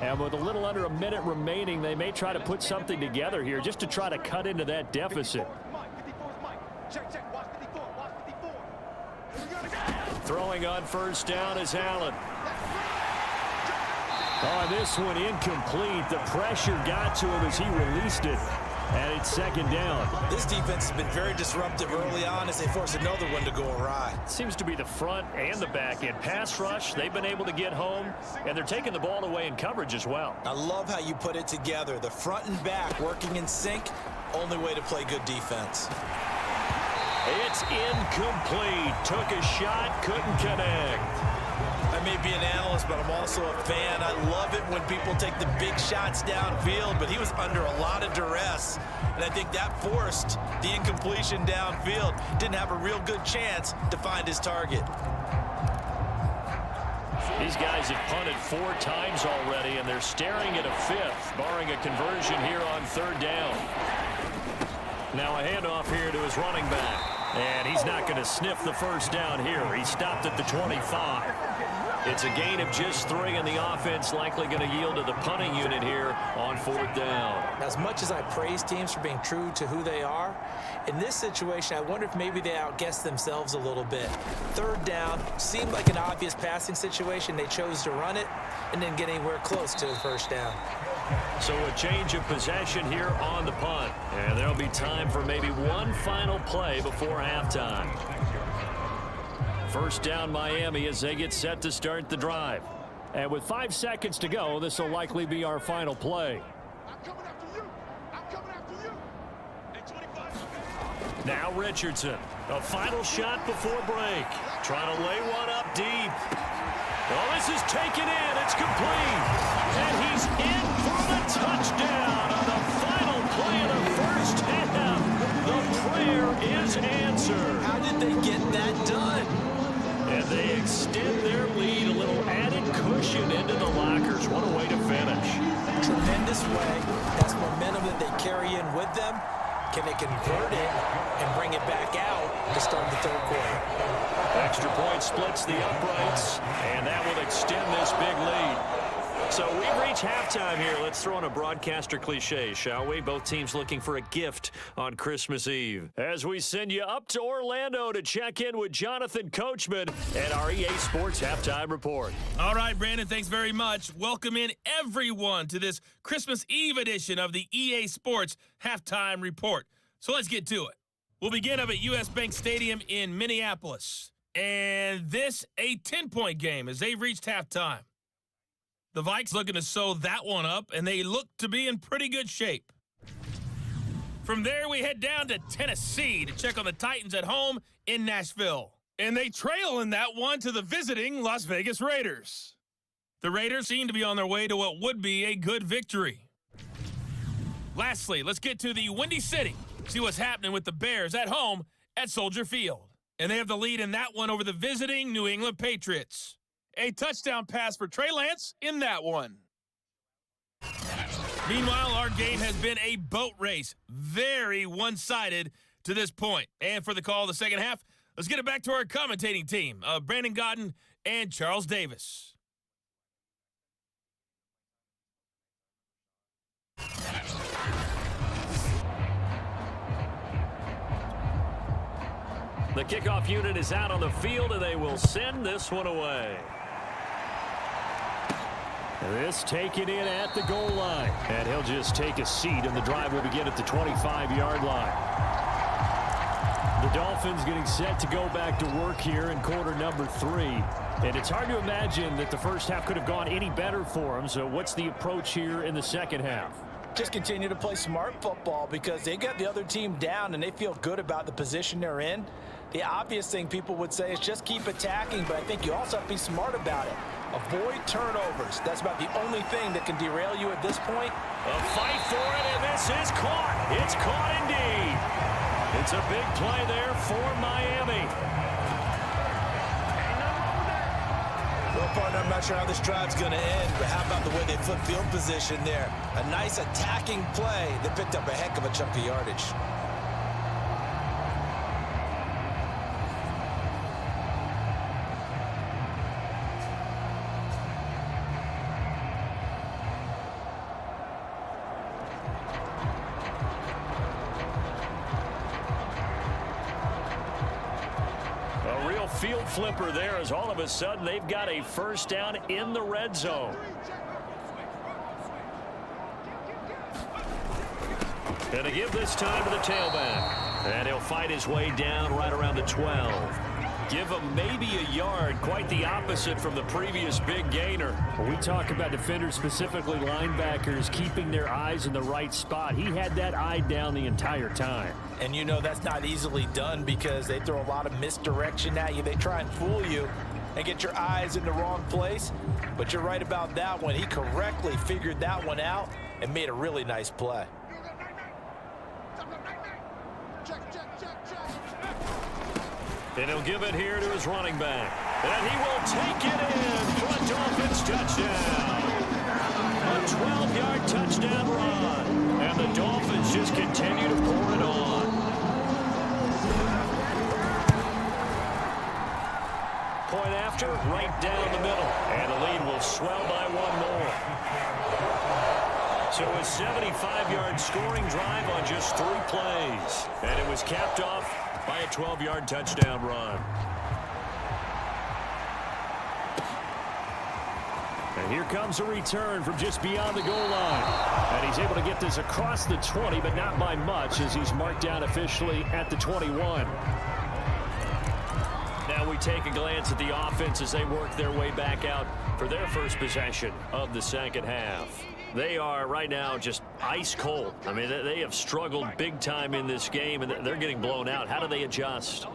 And with a little under a minute remaining, they may try to put something together here just to try to cut into that deficit. Throwing on first down is Allen. Oh, this one incomplete. The pressure got to him as he released it. And it's second down. This defense has been very disruptive early on as they force another one to go awry. Seems to be the front and the back end. Pass rush, they've been able to get home, and they're taking the ball away in coverage as well. I love how you put it together. The front and back working in sync, only way to play good defense. It's incomplete. Took a shot, couldn't connect. I may be an analyst, but I'm also a fan. I love it when people take the big shots downfield, but he was under a lot of duress, and I think that forced the incompletion downfield. Didn't have a real good chance to find his target. These guys have punted 4 times already, and they're staring at a 5th, barring a conversion here on third down. Now a handoff here to his running back. And he's not going to sniff the first down here. He stopped at the 25. It's a gain of just 3, and the offense likely going to yield to the punting unit here on fourth down. As much as I praise teams for being true to who they are, in this situation, I wonder if maybe they outguessed themselves a little bit. Third down seemed like an obvious passing situation. They chose to run it and didn't get anywhere close to the first down. So a change of possession here on the punt. And there'll be time for maybe one final play before halftime. First down Miami as they get set to start the drive. And with 5 seconds to go, this will likely be our final play. Now Richardson. A final shot before break. Trying to lay one up deep. Well, this is taken in. It's complete. And he's in for the touchdown on the final play of the first half. The prayer is answered. How did they get that done? And they extend their lead, a little added cushion into the lockers. What a way to finish. Tremendous way. That's momentum that they carry in with them. Can they convert it and bring it back out to start the third quarter? Extra point splits the uprights, and that will extend this big lead. So we've reached halftime here. Let's throw in a broadcaster cliche, shall we? Both teams looking for a gift on Christmas Eve. As we send you up to Orlando to check in with Jonathan Coachman at our EA Sports Halftime Report. All right, Brandon, thanks very much. Welcome in everyone to this Christmas Eve edition of the EA Sports Halftime Report. So let's get to it. We'll begin up at US Bank Stadium in Minneapolis. And this, a 10-point game as they've reached halftime. The Vikes looking to sew that one up, and they look to be in pretty good shape. From there, we head down to Tennessee to check on the Titans at home in Nashville. And they trail in that one to the visiting Las Vegas Raiders. The Raiders seem to be on their way to what would be a good victory. Lastly, let's get to the Windy City. See what's happening with the Bears at home at Soldier Field. And they have the lead in that one over the visiting New England Patriots. A touchdown pass for Trey Lance in that one. Meanwhile, our game has been a boat race. Very one-sided to this point. And for the call of the second half, let's get it back to our commentating team, Brandon Godden and Charles Davis. The kickoff unit is out on the field, and they will send this one away. This taken in at the goal line. And he'll just take a seat, and the drive will begin at the 25-yard line. The Dolphins getting set to go back to work here in quarter number 3. And it's hard to imagine that the first half could have gone any better for them. So what's the approach here in the second half? Just continue to play smart football because they got the other team down and they feel good about the position they're in. The obvious thing people would say is just keep attacking, but I think you also have to be smart about it. Avoid turnovers. That's about the only thing that can derail you at this point. A fight for it, and this is caught. It's caught indeed. It's a big play there for Miami. Well, partner, I'm not sure how this drive's going to end, but how about the way they flip field position there? A nice attacking play that picked up a heck of a chunk of yardage. A real field flipper there, as all of a sudden they've got a first down in the red zone. Gonna give this time to the tailback. And he'll fight his way down right around the 12. Give him maybe a yard, quite the opposite from the previous big gainer. When we talk about defenders, specifically linebackers, keeping their eyes in the right spot, he had that eye down the entire time. And you know that's not easily done because they throw a lot of misdirection at you. They try and fool you and get your eyes in the wrong place. But you're right about that one. He correctly figured that one out and made a really nice play. And he'll give it here to his running back. And he will take it in for a Dolphins touchdown. A 12-yard touchdown run. And the Dolphins just continue to pour it on. Point after, right down the middle. And the lead will swell by one more. So a 75-yard scoring drive on just 3 plays. And it was capped off by a 12-yard touchdown run. And here comes a return from just beyond the goal line. And he's able to get this across the 20, but not by much, as he's marked down officially at the 21. Now we take a glance at the offense as they work their way back out for their first possession of the second half. They are right now just ice cold. I mean, they have struggled big time in this game, and they're getting blown out. How do they adjust?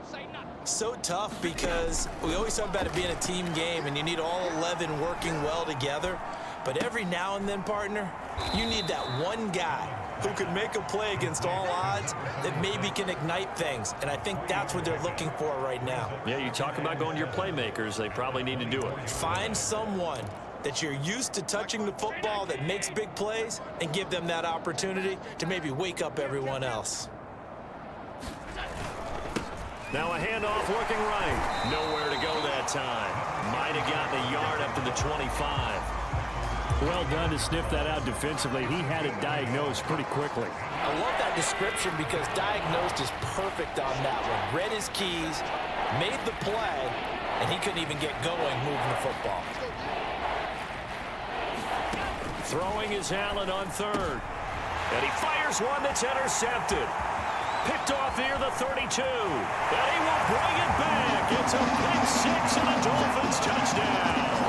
So tough because we always talk about it being a team game, and you need all 11 working well together. But every now and then, partner, you need that one guy who can make a play against all odds that maybe can ignite things. And I think that's what they're looking for right now. Yeah, you talk about going to your playmakers. They probably need to do it. Find someone that you're used to touching the football that makes big plays and give them that opportunity to maybe wake up everyone else. Now a handoff looking right. Nowhere to go that time. Might have gotten a yard up to the 25. Well done to sniff that out defensively. He had it diagnosed pretty quickly. I love that description because diagnosed is perfect on that one. Read his keys, made the play, and he couldn't even get going moving the football. Throwing is Allen on third. And he fires one that's intercepted. Picked off near the 32. And he will bring it back. It's a pick six and a Dolphins touchdown.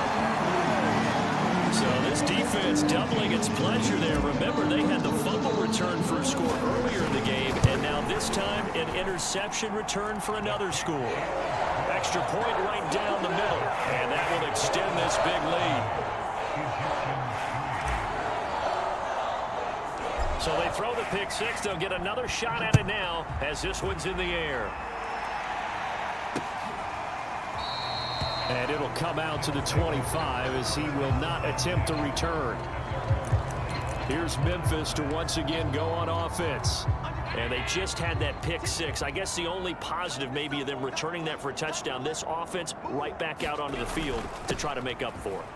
So this defense doubling its pleasure there. Remember, they had the fumble return for a score earlier in the game, and now this time an interception return for another score. Extra point right down the middle, and that will extend this big lead. So they throw the pick six. They'll get another shot at it now as this one's in the air. And it'll come out to the 25 as he will not attempt to return. Here's Memphis to once again go on offense. And they just had that pick six. I guess the only positive maybe of them returning that for a touchdown. This offense right back out onto the field to try to make up for it.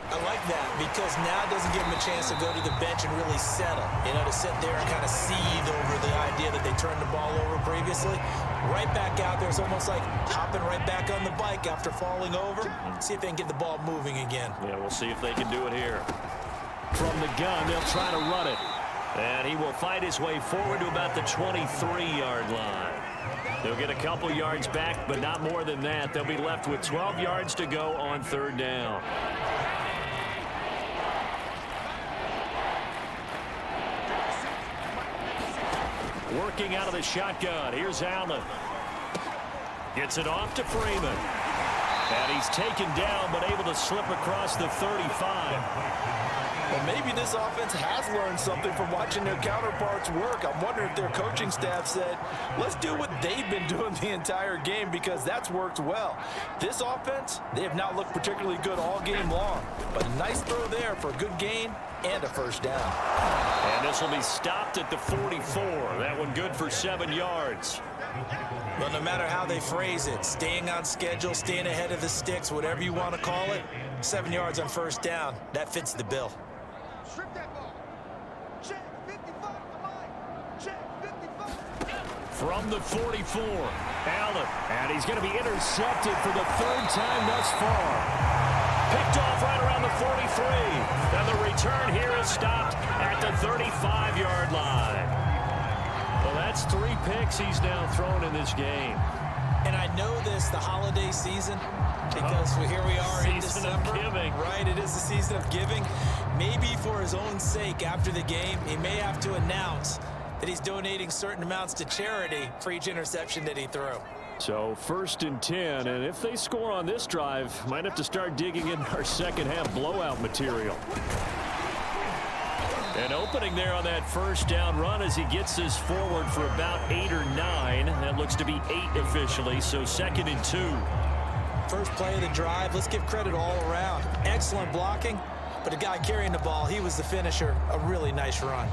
I like that because now it doesn't give them a chance to go to the bench and really settle. You know, to sit there and kind of seethe over the idea that they turned the ball over previously. Right back out there. It's almost like hopping right back on the bike after falling over. See if they can get the ball moving again. Yeah, we'll see if they can do it here. From the gun, they'll try to run it. And he will fight his way forward to about the 23-yard line. They'll get a couple yards back, but not more than that. They'll be left with 12 yards to go on third down. Working out of the shotgun. Here's Allen. Gets it off to Freeman. And he's taken down, but able to slip across the 35. Well, maybe this offense has learned something from watching their counterparts work. I'm wondering if their coaching staff said, let's do what they've been doing the entire game, because that's worked well. This offense, they have not looked particularly good all game long, but a nice throw there for a good gain and a first down. And this will be stopped at the 44. That one good for 7 yards. Well, no matter how they phrase it, staying on schedule, staying ahead of the sticks, whatever you want to call it, 7 yards on first down, that fits the bill. Strip that ball. Check 55 to line. Check 55. From the 44, Allen. And he's going to be intercepted for the 3rd time thus far. Picked off right around the 43. And the return here is stopped at the 35-yard line. Well, that's 3 picks he's now thrown in this game. And I know this, the holiday season, because here we are in December. Season of giving. Right, it is the season of giving. Maybe for his own sake after the game, he may have to announce that he's donating certain amounts to charity for each interception that he threw. So 1st and 10, and if they score on this drive, might have to start digging in our second half blowout material. An opening there on that first down run as he gets this forward for about 8 or 9. That looks to be 8 officially, so 2nd and 2. First play of the drive, let's give credit all around. Excellent blocking, but the guy carrying the ball, he was the finisher. A really nice run.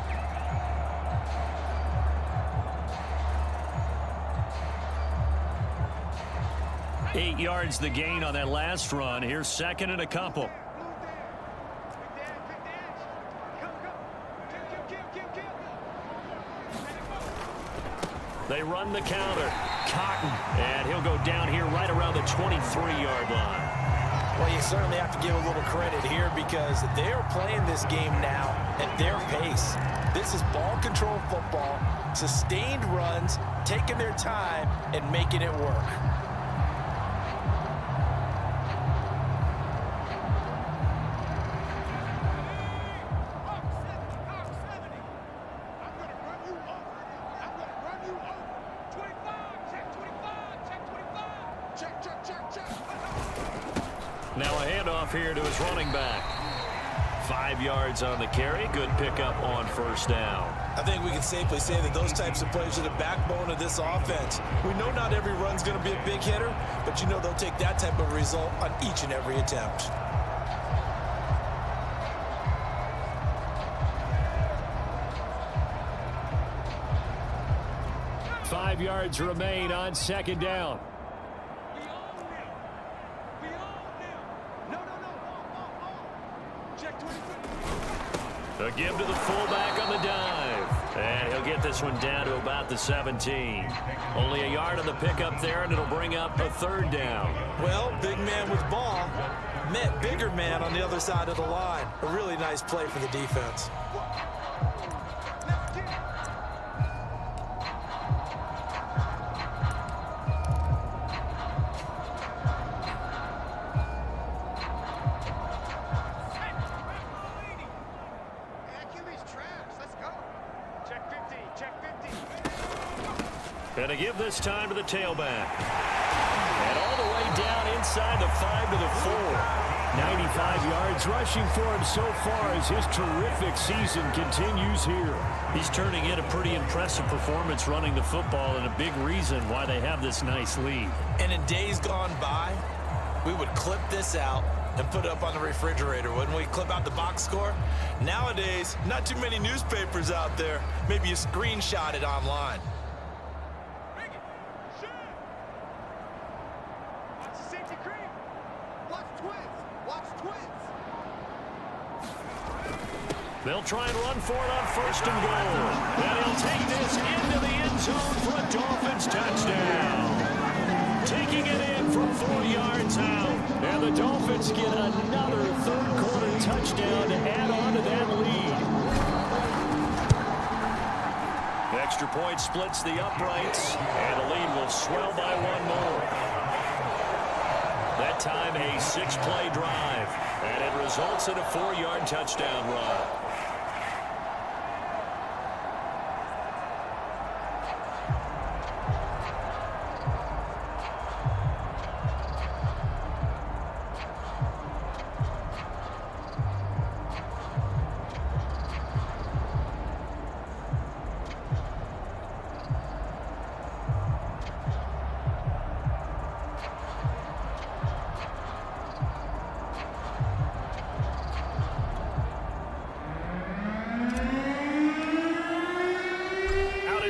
Eight yards the gain on that last run. Here's 2nd and a couple. They run the counter. Cotton. And he'll go down here right around the 23-yard line. Well, you certainly have to give a little credit here because they are playing this game now at their pace. This is ball control football, sustained runs, taking their time and making it work. Now a handoff here to his running back. 5 yards on the carry. Good pickup on first down. I think we can safely say that those types of plays are the backbone of this offense. We know not every run's going to be a big hitter, but you know they'll take that type of result on each and every attempt. Five yards remain on second down. A give to the fullback on the dive. And he'll get this one down to about the 17. Only a yard on the pickup there, and it'll bring up a 3rd down. Well, big man with ball met bigger man on the other side of the line. A really nice play for the defense. And a give this time to the tailback. And all the way down inside the 5 to the 4. 95 yards rushing for him so far as his terrific season continues here. He's turning in a pretty impressive performance running the football, and a big reason why they have this nice lead. And in days gone by, we would clip this out and put it up on the refrigerator, wouldn't we? Clip out the box score. Nowadays, not too many newspapers out there. Maybe you screenshot it online. They'll try and run for it on 1st and goal. And he'll take this into the end zone for a Dolphins touchdown. Taking it in from 4 yards out. And the Dolphins get another 3rd quarter touchdown to add on to that lead. Extra point splits the uprights. And the lead will swell by 1 more. That time a 6-play drive. And it results in a 4-yard touchdown run.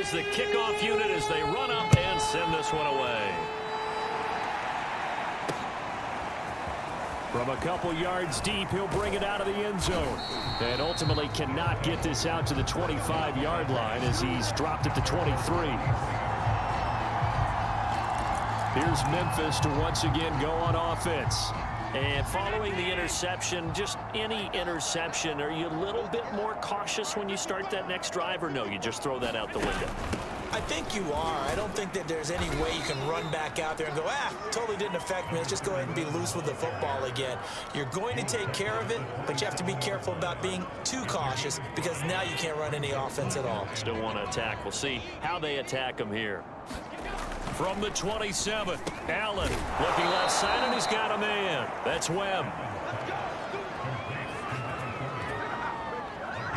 is the kickoff unit as they run up and send this one away. From a couple yards deep, he'll bring it out of the end zone. And ultimately cannot get this out to the 25-yard line as he's dropped at the 23. Here's Memphis to once again go on offense. And following the interception, just any interception, are you a little bit more cautious when you start that next drive, or no, you just throw that out the window? I think you are. I don't think that there's any way you can run back out there and go, totally didn't affect me. Let's just go ahead and be loose with the football again. You're going to take care of it, but you have to be careful about being too cautious because now you can't run any offense at all. Still want to attack. We'll see how they attack him here. From the 27, Allen looking left side, and he's got a man. That's Webb.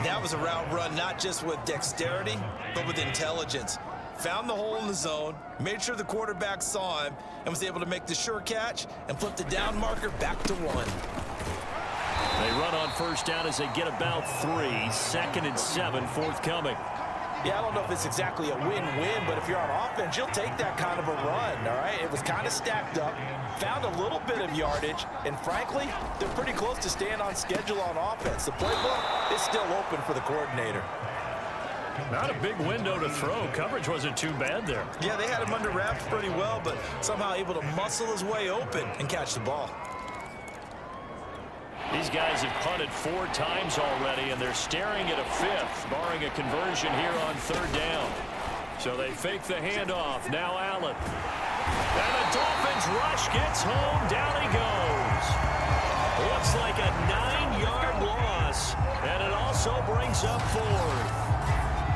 That was a route run not just with dexterity, but with intelligence. Found the hole in the zone, made sure the quarterback saw him, and was able to make the sure catch and flip the down marker back to 1. They run on first down as they get about 3. 2nd and 7 forthcoming. Yeah, I don't know if it's exactly a win-win, but if you're on offense, you'll take that kind of a run, all right? It was kind of stacked up, found a little bit of yardage, and frankly, they're pretty close to staying on schedule on offense. The playbook is still open for the coordinator. Not a big window to throw. Coverage wasn't too bad there. Yeah, they had him under wraps pretty well, but somehow able to muscle his way open and catch the ball. These guys have punted 4 times already, and they're staring at a 5th, barring a conversion here on 3rd down. So they fake the handoff. Now Allen. And the Dolphins rush gets home. Down he goes. Looks like a 9-yard loss, and it also brings up 4th.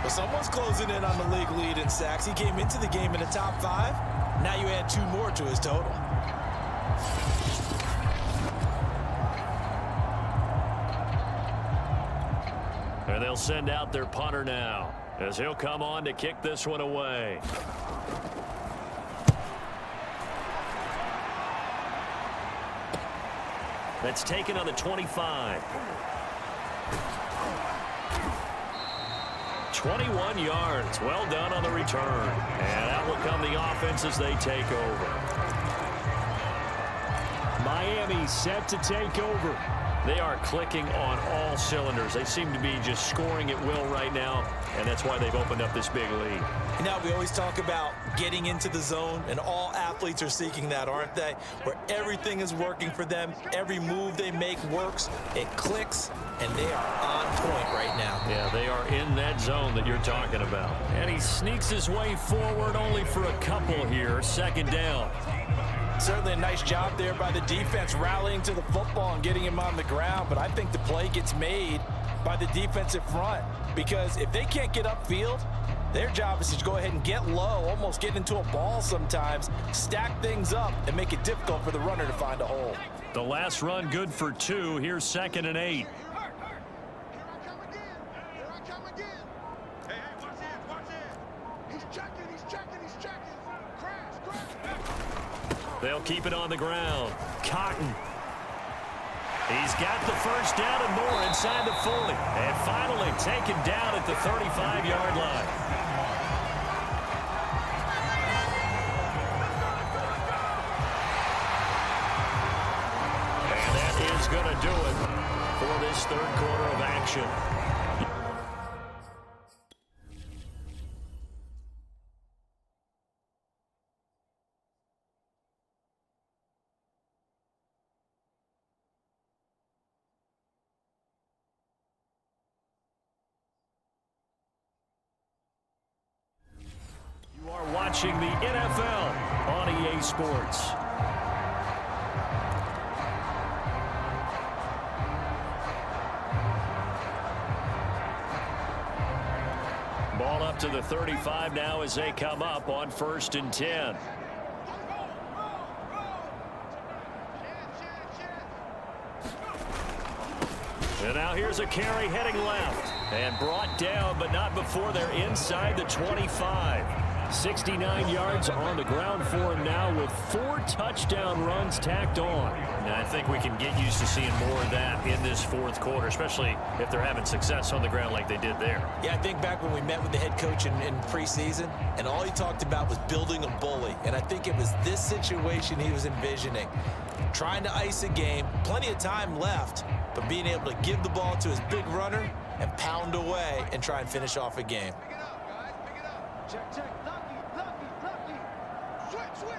Well, someone's closing in on the league lead in sacks. He came into the game in the top 5. Now you add 2 more to his total. And they'll send out their punter now as he'll come on to kick this one away. That's taken on the 25. 21 yards. Well done on the return. And out will come the offense as they take over. Miami set to take over. They are clicking on all cylinders. They seem to be just scoring at will right now, and that's why they've opened up this big lead. Now, we always talk about getting into the zone, and all athletes are seeking that, aren't they? Where everything is working for them, every move they make works, it clicks, and they are on point right now. Yeah, they are in that zone that you're talking about. And he sneaks his way forward only for a couple here. 2nd down. Certainly a nice job there by the defense rallying to the football and getting him on the ground, but I think the play gets made by the defensive front because if they can't get upfield, their job is to go ahead and get low, almost get into a ball sometimes, stack things up, and make it difficult for the runner to find a hole. The last run good for 2. Here's 2nd and 8. Here I come again. Here I come again. Hey, watch this, watch this. He's checking, he's checking, he's checking. Crash. They'll keep it on the ground. Cotton. He's got the first down and more inside the 40. And finally taken down at the 35-yard line. And that is going to do it for this 3rd quarter of action. You are watching the NFL on EA Sports. Ball up to the 35 now as they come up on 1st and 10. And now here's a carry heading left. And brought down, but not before they're inside the 25. 69 yards on the ground for him now with 4 touchdown runs tacked on. Now, I think we can get used to seeing more of that in this fourth quarter, especially if they're having success on the ground like they did there. Yeah, I think back when we met with the head coach in preseason, and all he talked about was building a bully. And I think it was this situation he was envisioning. Trying to ice a game, plenty of time left, but being able to give the ball to his big runner and pound away and try and finish off a game. Pick it up, guys. Pick it up. Check, check. Lucky. Switch.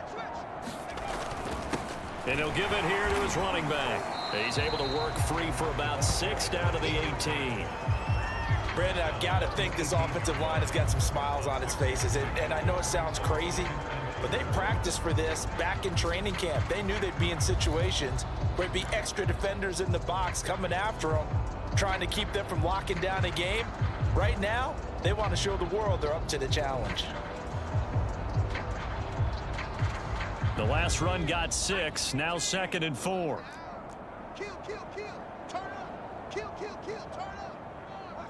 And he'll give it here to his running back. He's able to work free for about 6 down to the 18. Brandon, I've got to think this offensive line has got some smiles on its faces. And I know it sounds crazy, but they practiced for this back in training camp. They knew they'd be in situations where it'd be extra defenders in the box coming after them, trying to keep them from locking down a game. Right now, they want to show the world they're up to the challenge. The last run got 6, now 2nd and 4. Kill. Turn up. Kill. Turn up.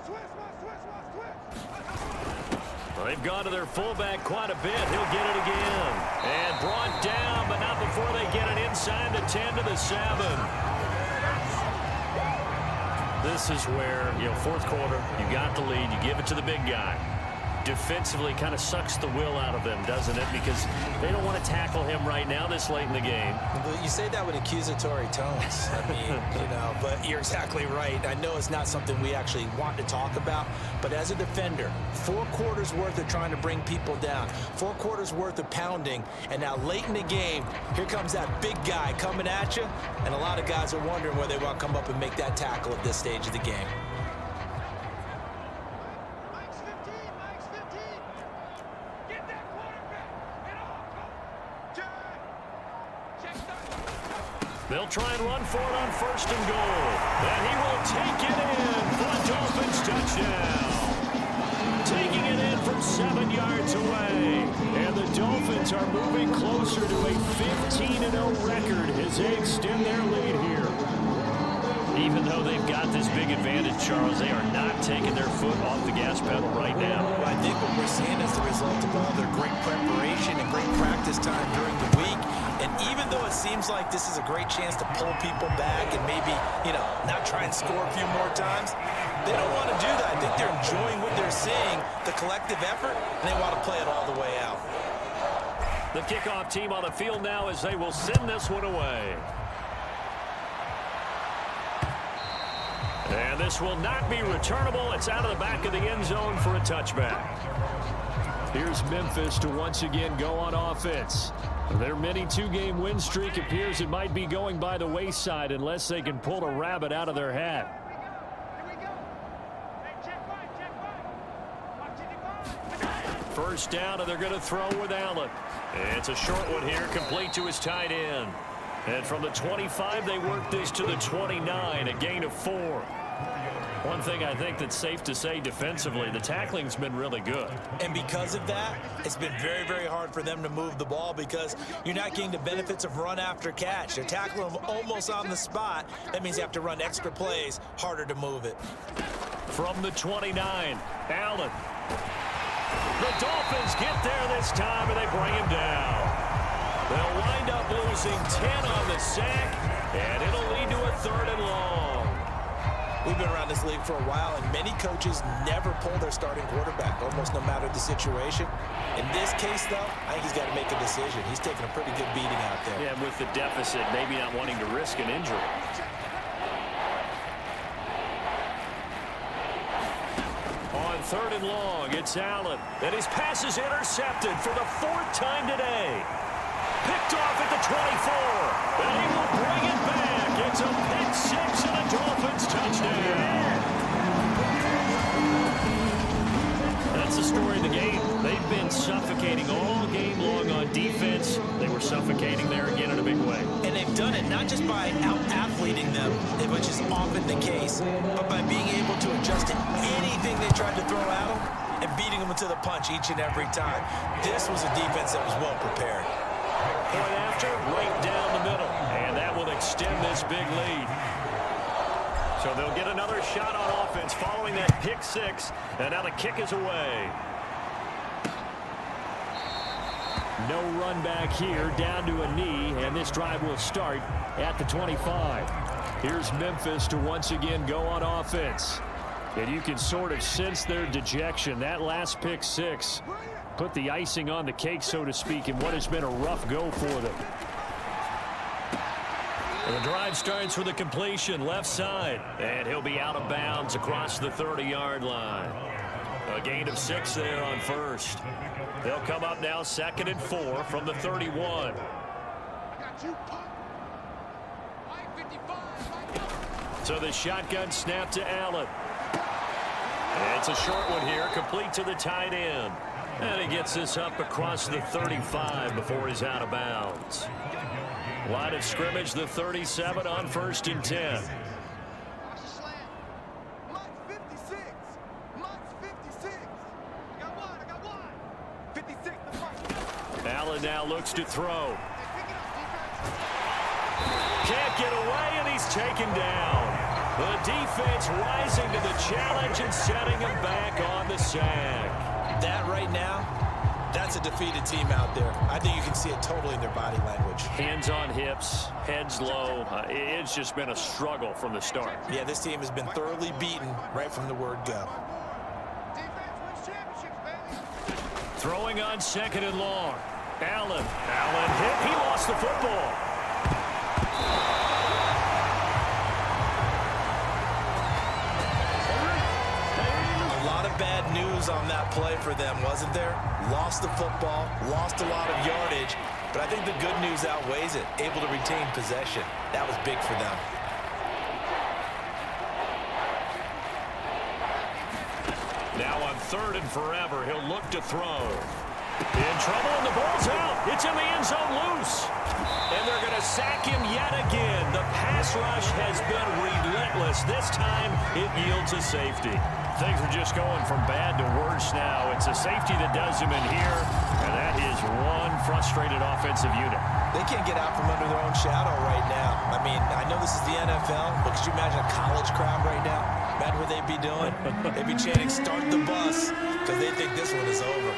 Switch. Well, they've gone to their fullback quite a bit. He'll get it again. And brought down, but not before they get it inside the 10 to the 7. This is where, fourth quarter, you got the lead, you give it to the big guy. Defensively kind of sucks the will out of them, doesn't it? Because they don't want to tackle him right now this late in the game. Well, you say that with accusatory tones. I mean, but you're exactly right. I know it's not something we actually want to talk about, but as a defender, 4 quarters worth of trying to bring people down, 4 quarters worth of pounding, and now late in the game, here comes that big guy coming at you, and a lot of guys are wondering whether they want to come up and make that tackle at this stage of the game. They'll try and run for it on 1st and goal. And he will take it in for a Dolphins touchdown. Taking it in from 7 yards away. And the Dolphins are moving closer to a 15-0 record as they extend their lead here. Even though they've got this big advantage, Charles, they are not taking their foot off the gas pedal right now. Well, I think what we're seeing is the result of all their great preparation and great practice time during the week. And even though it seems like this is a great chance to pull people back and maybe, not try and score a few more times, they don't want to do that. I think they're enjoying what they're seeing, the collective effort, and they want to play it all the way out. The kickoff team on the field now as they will send this one away. And this will not be returnable. It's out of the back of the end zone for a touchback. Here's Memphis to once again go on offense. Their mini 2-game win streak appears it might be going by the wayside unless they can pull a rabbit out of their hat. First down, and they're going to throw with Allen. It's a short one here, complete to his tight end. And from the 25, they work this to the 29, a gain of 4. One thing I think that's safe to say defensively, the tackling's been really good. And because of that, it's been very, very hard for them to move the ball because you're not getting the benefits of run after catch. They're tackling them almost on the spot. That means you have to run extra plays, harder to move it. From the 29, Allen. The Dolphins get there this time, and they bring him down. They'll wind up losing 10 on the sack, and it'll lead to a 3rd and long. We've been around this league for a while, and many coaches never pull their starting quarterback, almost no matter the situation. In this case, though, I think he's got to make a decision. He's taking a pretty good beating out there. Yeah, with the deficit, maybe not wanting to risk an injury. On 3rd and long, it's Allen. And his pass is intercepted for the 4th time today. Picked off at the 24. And he will bring it back. It's a pick 6 and a Dolphins touchdown. That's the story of the game. They've been suffocating all game long on defense. They were suffocating there again in a big way. And they've done it not just by out-athleting them, which is often the case, but by being able to adjust to anything they tried to throw at them and beating them to the punch each and every time. This was a defense that was well prepared. Point after, right down the middle. And that will extend this big lead. So they'll get another shot on offense following that pick 6. And now the kick is away. No run back here, down to a knee, and this drive will start at the 25. Here's Memphis to once again go on offense. And you can sort of sense their dejection. That last pick six put the icing on the cake, so to speak, in what has been a rough go for them. And the drive starts with a completion left side. And he'll be out of bounds across the 30-yard line. A gain of 6 there on first. They'll come up now 2nd and 4 from the 31. So the shotgun snap to Allen. And it's a short one here, complete to the tight end. And he gets this up across the 35 before he's out of bounds. Line of scrimmage, the 37 on 1st and 10. Allen now looks to throw. Can't get away, and he's taken down. The defense rising to the challenge and setting him back on the sack. That right now, that's a defeated team out there. I think you can see it totally in their body language. Hands on hips, heads low. It's just been a struggle from the start. Yeah, this team has been thoroughly beaten right from the word go. Throwing on 2nd and long. Allen hit. He lost the football. A lot of bad news on that play for them, wasn't there? Lost the football, lost a lot of yardage, but I think the good news outweighs it. Able to retain possession. That was big for them. Now on 3rd and forever, he'll look to throw. In trouble, and the ball's out. It's in the end zone loose. And they're going to sack him yet again. The pass rush has been relentless. This time, it yields a safety. Things are just going from bad to worse now. It's a safety that does him in here, and that is one frustrated offensive unit. They can't get out from under their own shadow right now. I mean, I know this is the NFL, but could you imagine a college crowd right now? Imagine what they'd be doing. They'd be chanting, "Start the bus," because they think this one is over.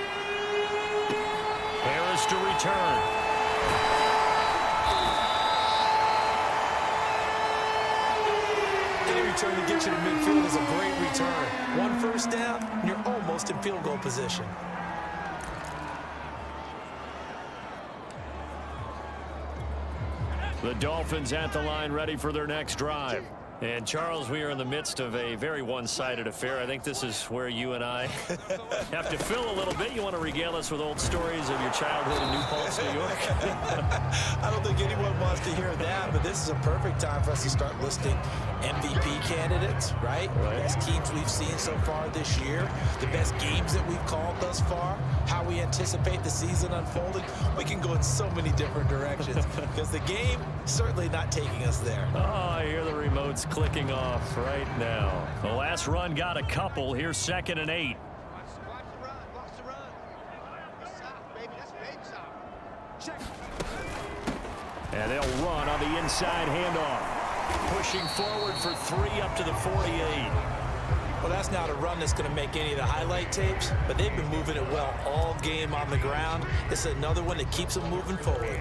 Harris to return. Any return to get you to midfield is a great return. 1 first down, and you're almost in field goal position. The Dolphins at the line, ready for their next drive. And, Charles, we are in the midst of a very one-sided affair. I think this is where you and I have to fill a little bit. You want to regale us with old stories of your childhood in New Paltz, New York? I don't think anyone wants to hear that, but this is a perfect time for us to start listing MVP candidates, right? The best teams we've seen so far this year, the best games that we've called thus far, how we anticipate the season unfolding. We can go in so many different directions because the game certainly not taking us there. Oh, I hear the remote's clicking off right now. The last run got a couple. Here's 2nd and 8. And they'll run on the inside handoff. Pushing forward for 3 up to the 48. Well, that's not a run that's going to make any of the highlight tapes, but they've been moving it well all game on the ground. This is another one that keeps them moving forward.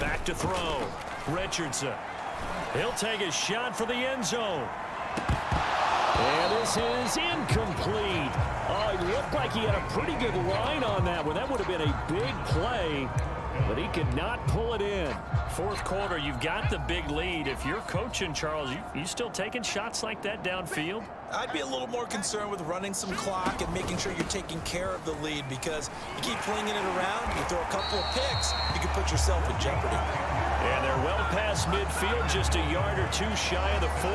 Back to throw. Richardson. He'll take a shot for the end zone. And this is incomplete. Oh, it looked like he had a pretty good line on that one. That would have been a big play, but he could not pull it in. 4th quarter, you've got the big lead. If you're coaching, Charles, you still taking shots like that downfield? I'd be a little more concerned with running some clock and making sure you're taking care of the lead, because you keep flinging it around, you throw a couple of picks, you can put yourself in jeopardy. And they're well past midfield, just a yard or two shy of the 40.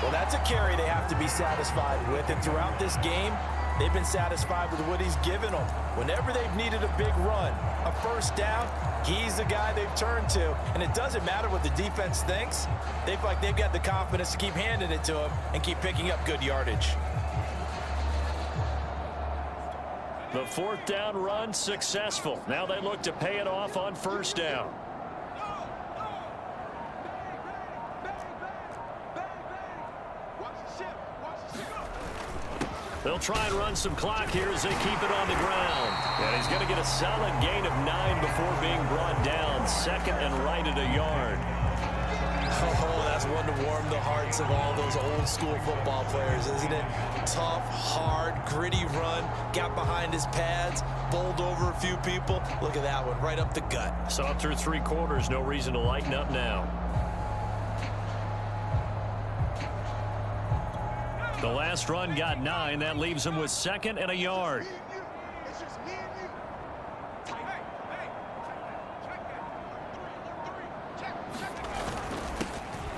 Well, that's a carry they have to be satisfied with, and throughout this game, They've been satisfied with what he's given them. Whenever they've needed a big run, a first down, he's the guy they've turned to. And it doesn't matter what the defense thinks. They feel like they've got the confidence to keep handing it to him and keep picking up good yardage. The fourth down run successful. Now they look to pay it off on first down. They'll try and run some clock here as they keep it on the ground. And he's going to get a solid gain of 9 before being brought down. Second and right at a yard. Oh, that's one to warm the hearts of all those old school football players, isn't it? Tough, hard, gritty run. Got behind his pads, bowled over a few people. Look at that one, right up the gut. Saw it through 3 quarters. No reason to lighten up now. The last run got 9. That leaves him with second and a yard. It's just me and you.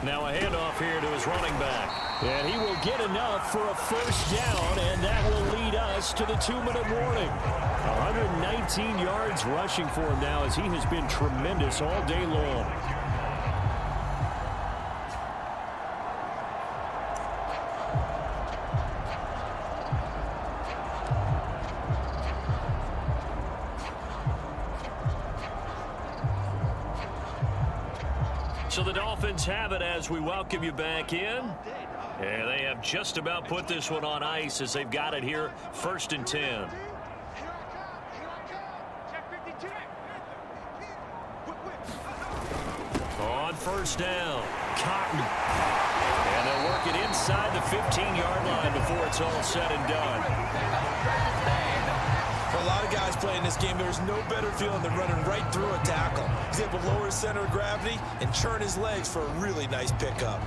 Now a handoff here to his running back. And he will get enough for a first down, and that will lead us to the 2-minute warning. 119 yards rushing for him now as he has been tremendous all day long. So the Dolphins have it as we welcome you back in. And they have just about put this one on ice as they've got it here, 1st and 10. On first down, Cotton. And they'll work it inside the 15-yard line before it's all said and done. For a lot of guys playing this game, there's no better feeling than running right through a tackle. He's able to lower his center of gravity and churn his legs for a really nice pickup.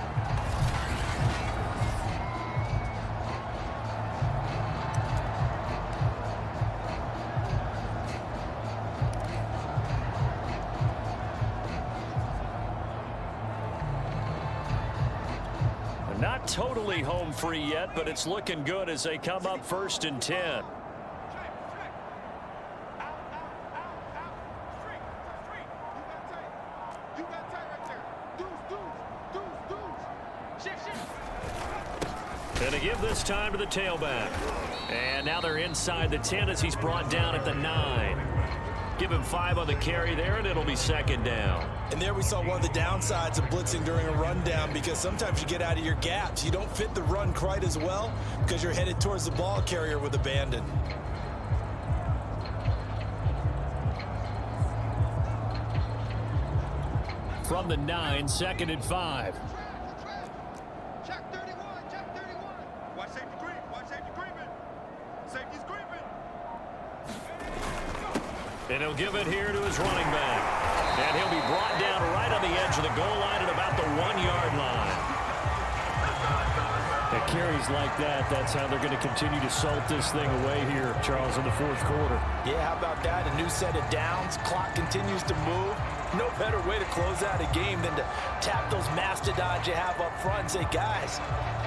Not totally home free yet, but it's looking good as they come up 1st and 10. And to give this time to the tailback. And now they're inside the 10 as he's brought down at the 9. Give him 5 on the carry there, and it'll be 2nd down. And there we saw one of the downsides of blitzing during a rundown, because sometimes you get out of your gaps. You don't fit the run quite as well because you're headed towards the ball carrier with abandon. From the 9, 2nd and 5. Check 31, check 31. Watch safety creep, watch safety creeping. Safety's creeping. And he'll give it here to his running back. And he'll be brought down right on the edge of the goal line at about the 1-yard line. At carries like that, that's how they're going to continue to salt this thing away here, Charles, in the 4th quarter. Yeah, how about that? A new set of downs. Clock continues to move. No better way to close out a game than to tap those mastodons you have up front and say, guys,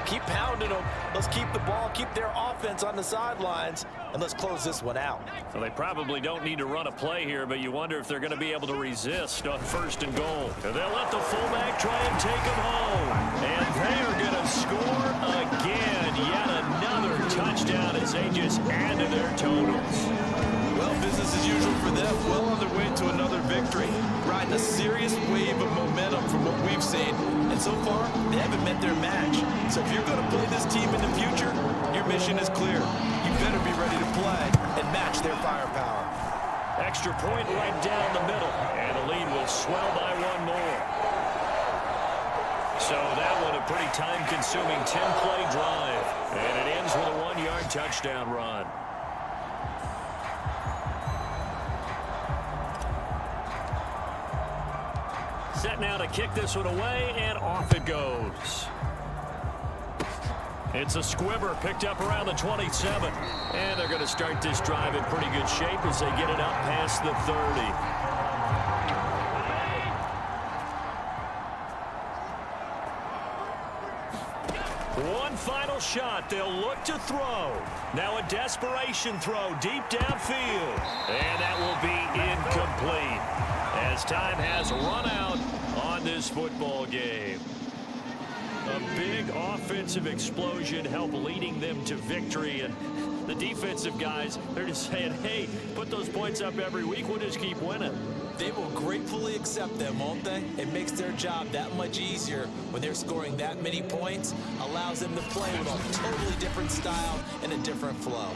keep pounding them. Let's keep the ball, keep their offense on the sidelines, and let's close this one out. Well, they probably don't need to run a play here, but you wonder if they're going to be able to resist on 1st and goal. And they'll let the fullback try and take him home. And they are going to score again. Yet another touchdown as they just add to their totals. Well, business as usual for them. Well on their way to another victory. Riding a serious wave of momentum from what we've seen. And so far, they haven't met their match. So if you're going to play this team in the future, your mission is clear. You better be ready to play and match their firepower. Extra point right down the middle. And the lead will swell by 1 more. So that one a pretty time-consuming 10-play drive. And it ends with a 1-yard touchdown run. Set now to kick this one away, and off it goes. It's a squibber picked up around the 27. And they're going to start this drive in pretty good shape as they get it up past the 30. One final shot. They'll look to throw. Now a desperation throw deep downfield. And that will be incomplete as time has run out on this football game. A big offensive explosion helped leading them to victory. And the defensive guys, they're just saying, hey, put those points up every week. We'll just keep winning. They will gratefully accept them, won't they? It makes their job that much easier when they're scoring that many points. Allows them to play with a totally different style and a different flow.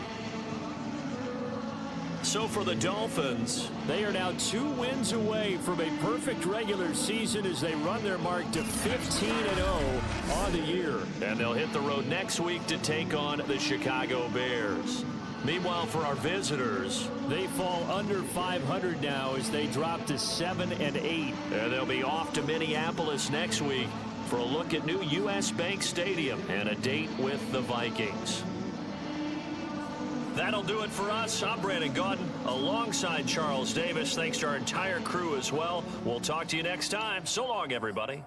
So for the Dolphins, They are now 2 wins away from a perfect regular season as they run their mark to 15-0 on the year. and they'll hit the road next week to take on the Chicago Bears. Meanwhile, for our visitors, They fall under 500 now as they drop to 7-8. and they'll be off to Minneapolis next week for a look at new U.S. Bank Stadium and a date with the Vikings. That'll do it for us. I'm Brandon Gaudin alongside Charles Davis. Thanks to our entire crew as well. We'll talk to you next time. So long, everybody.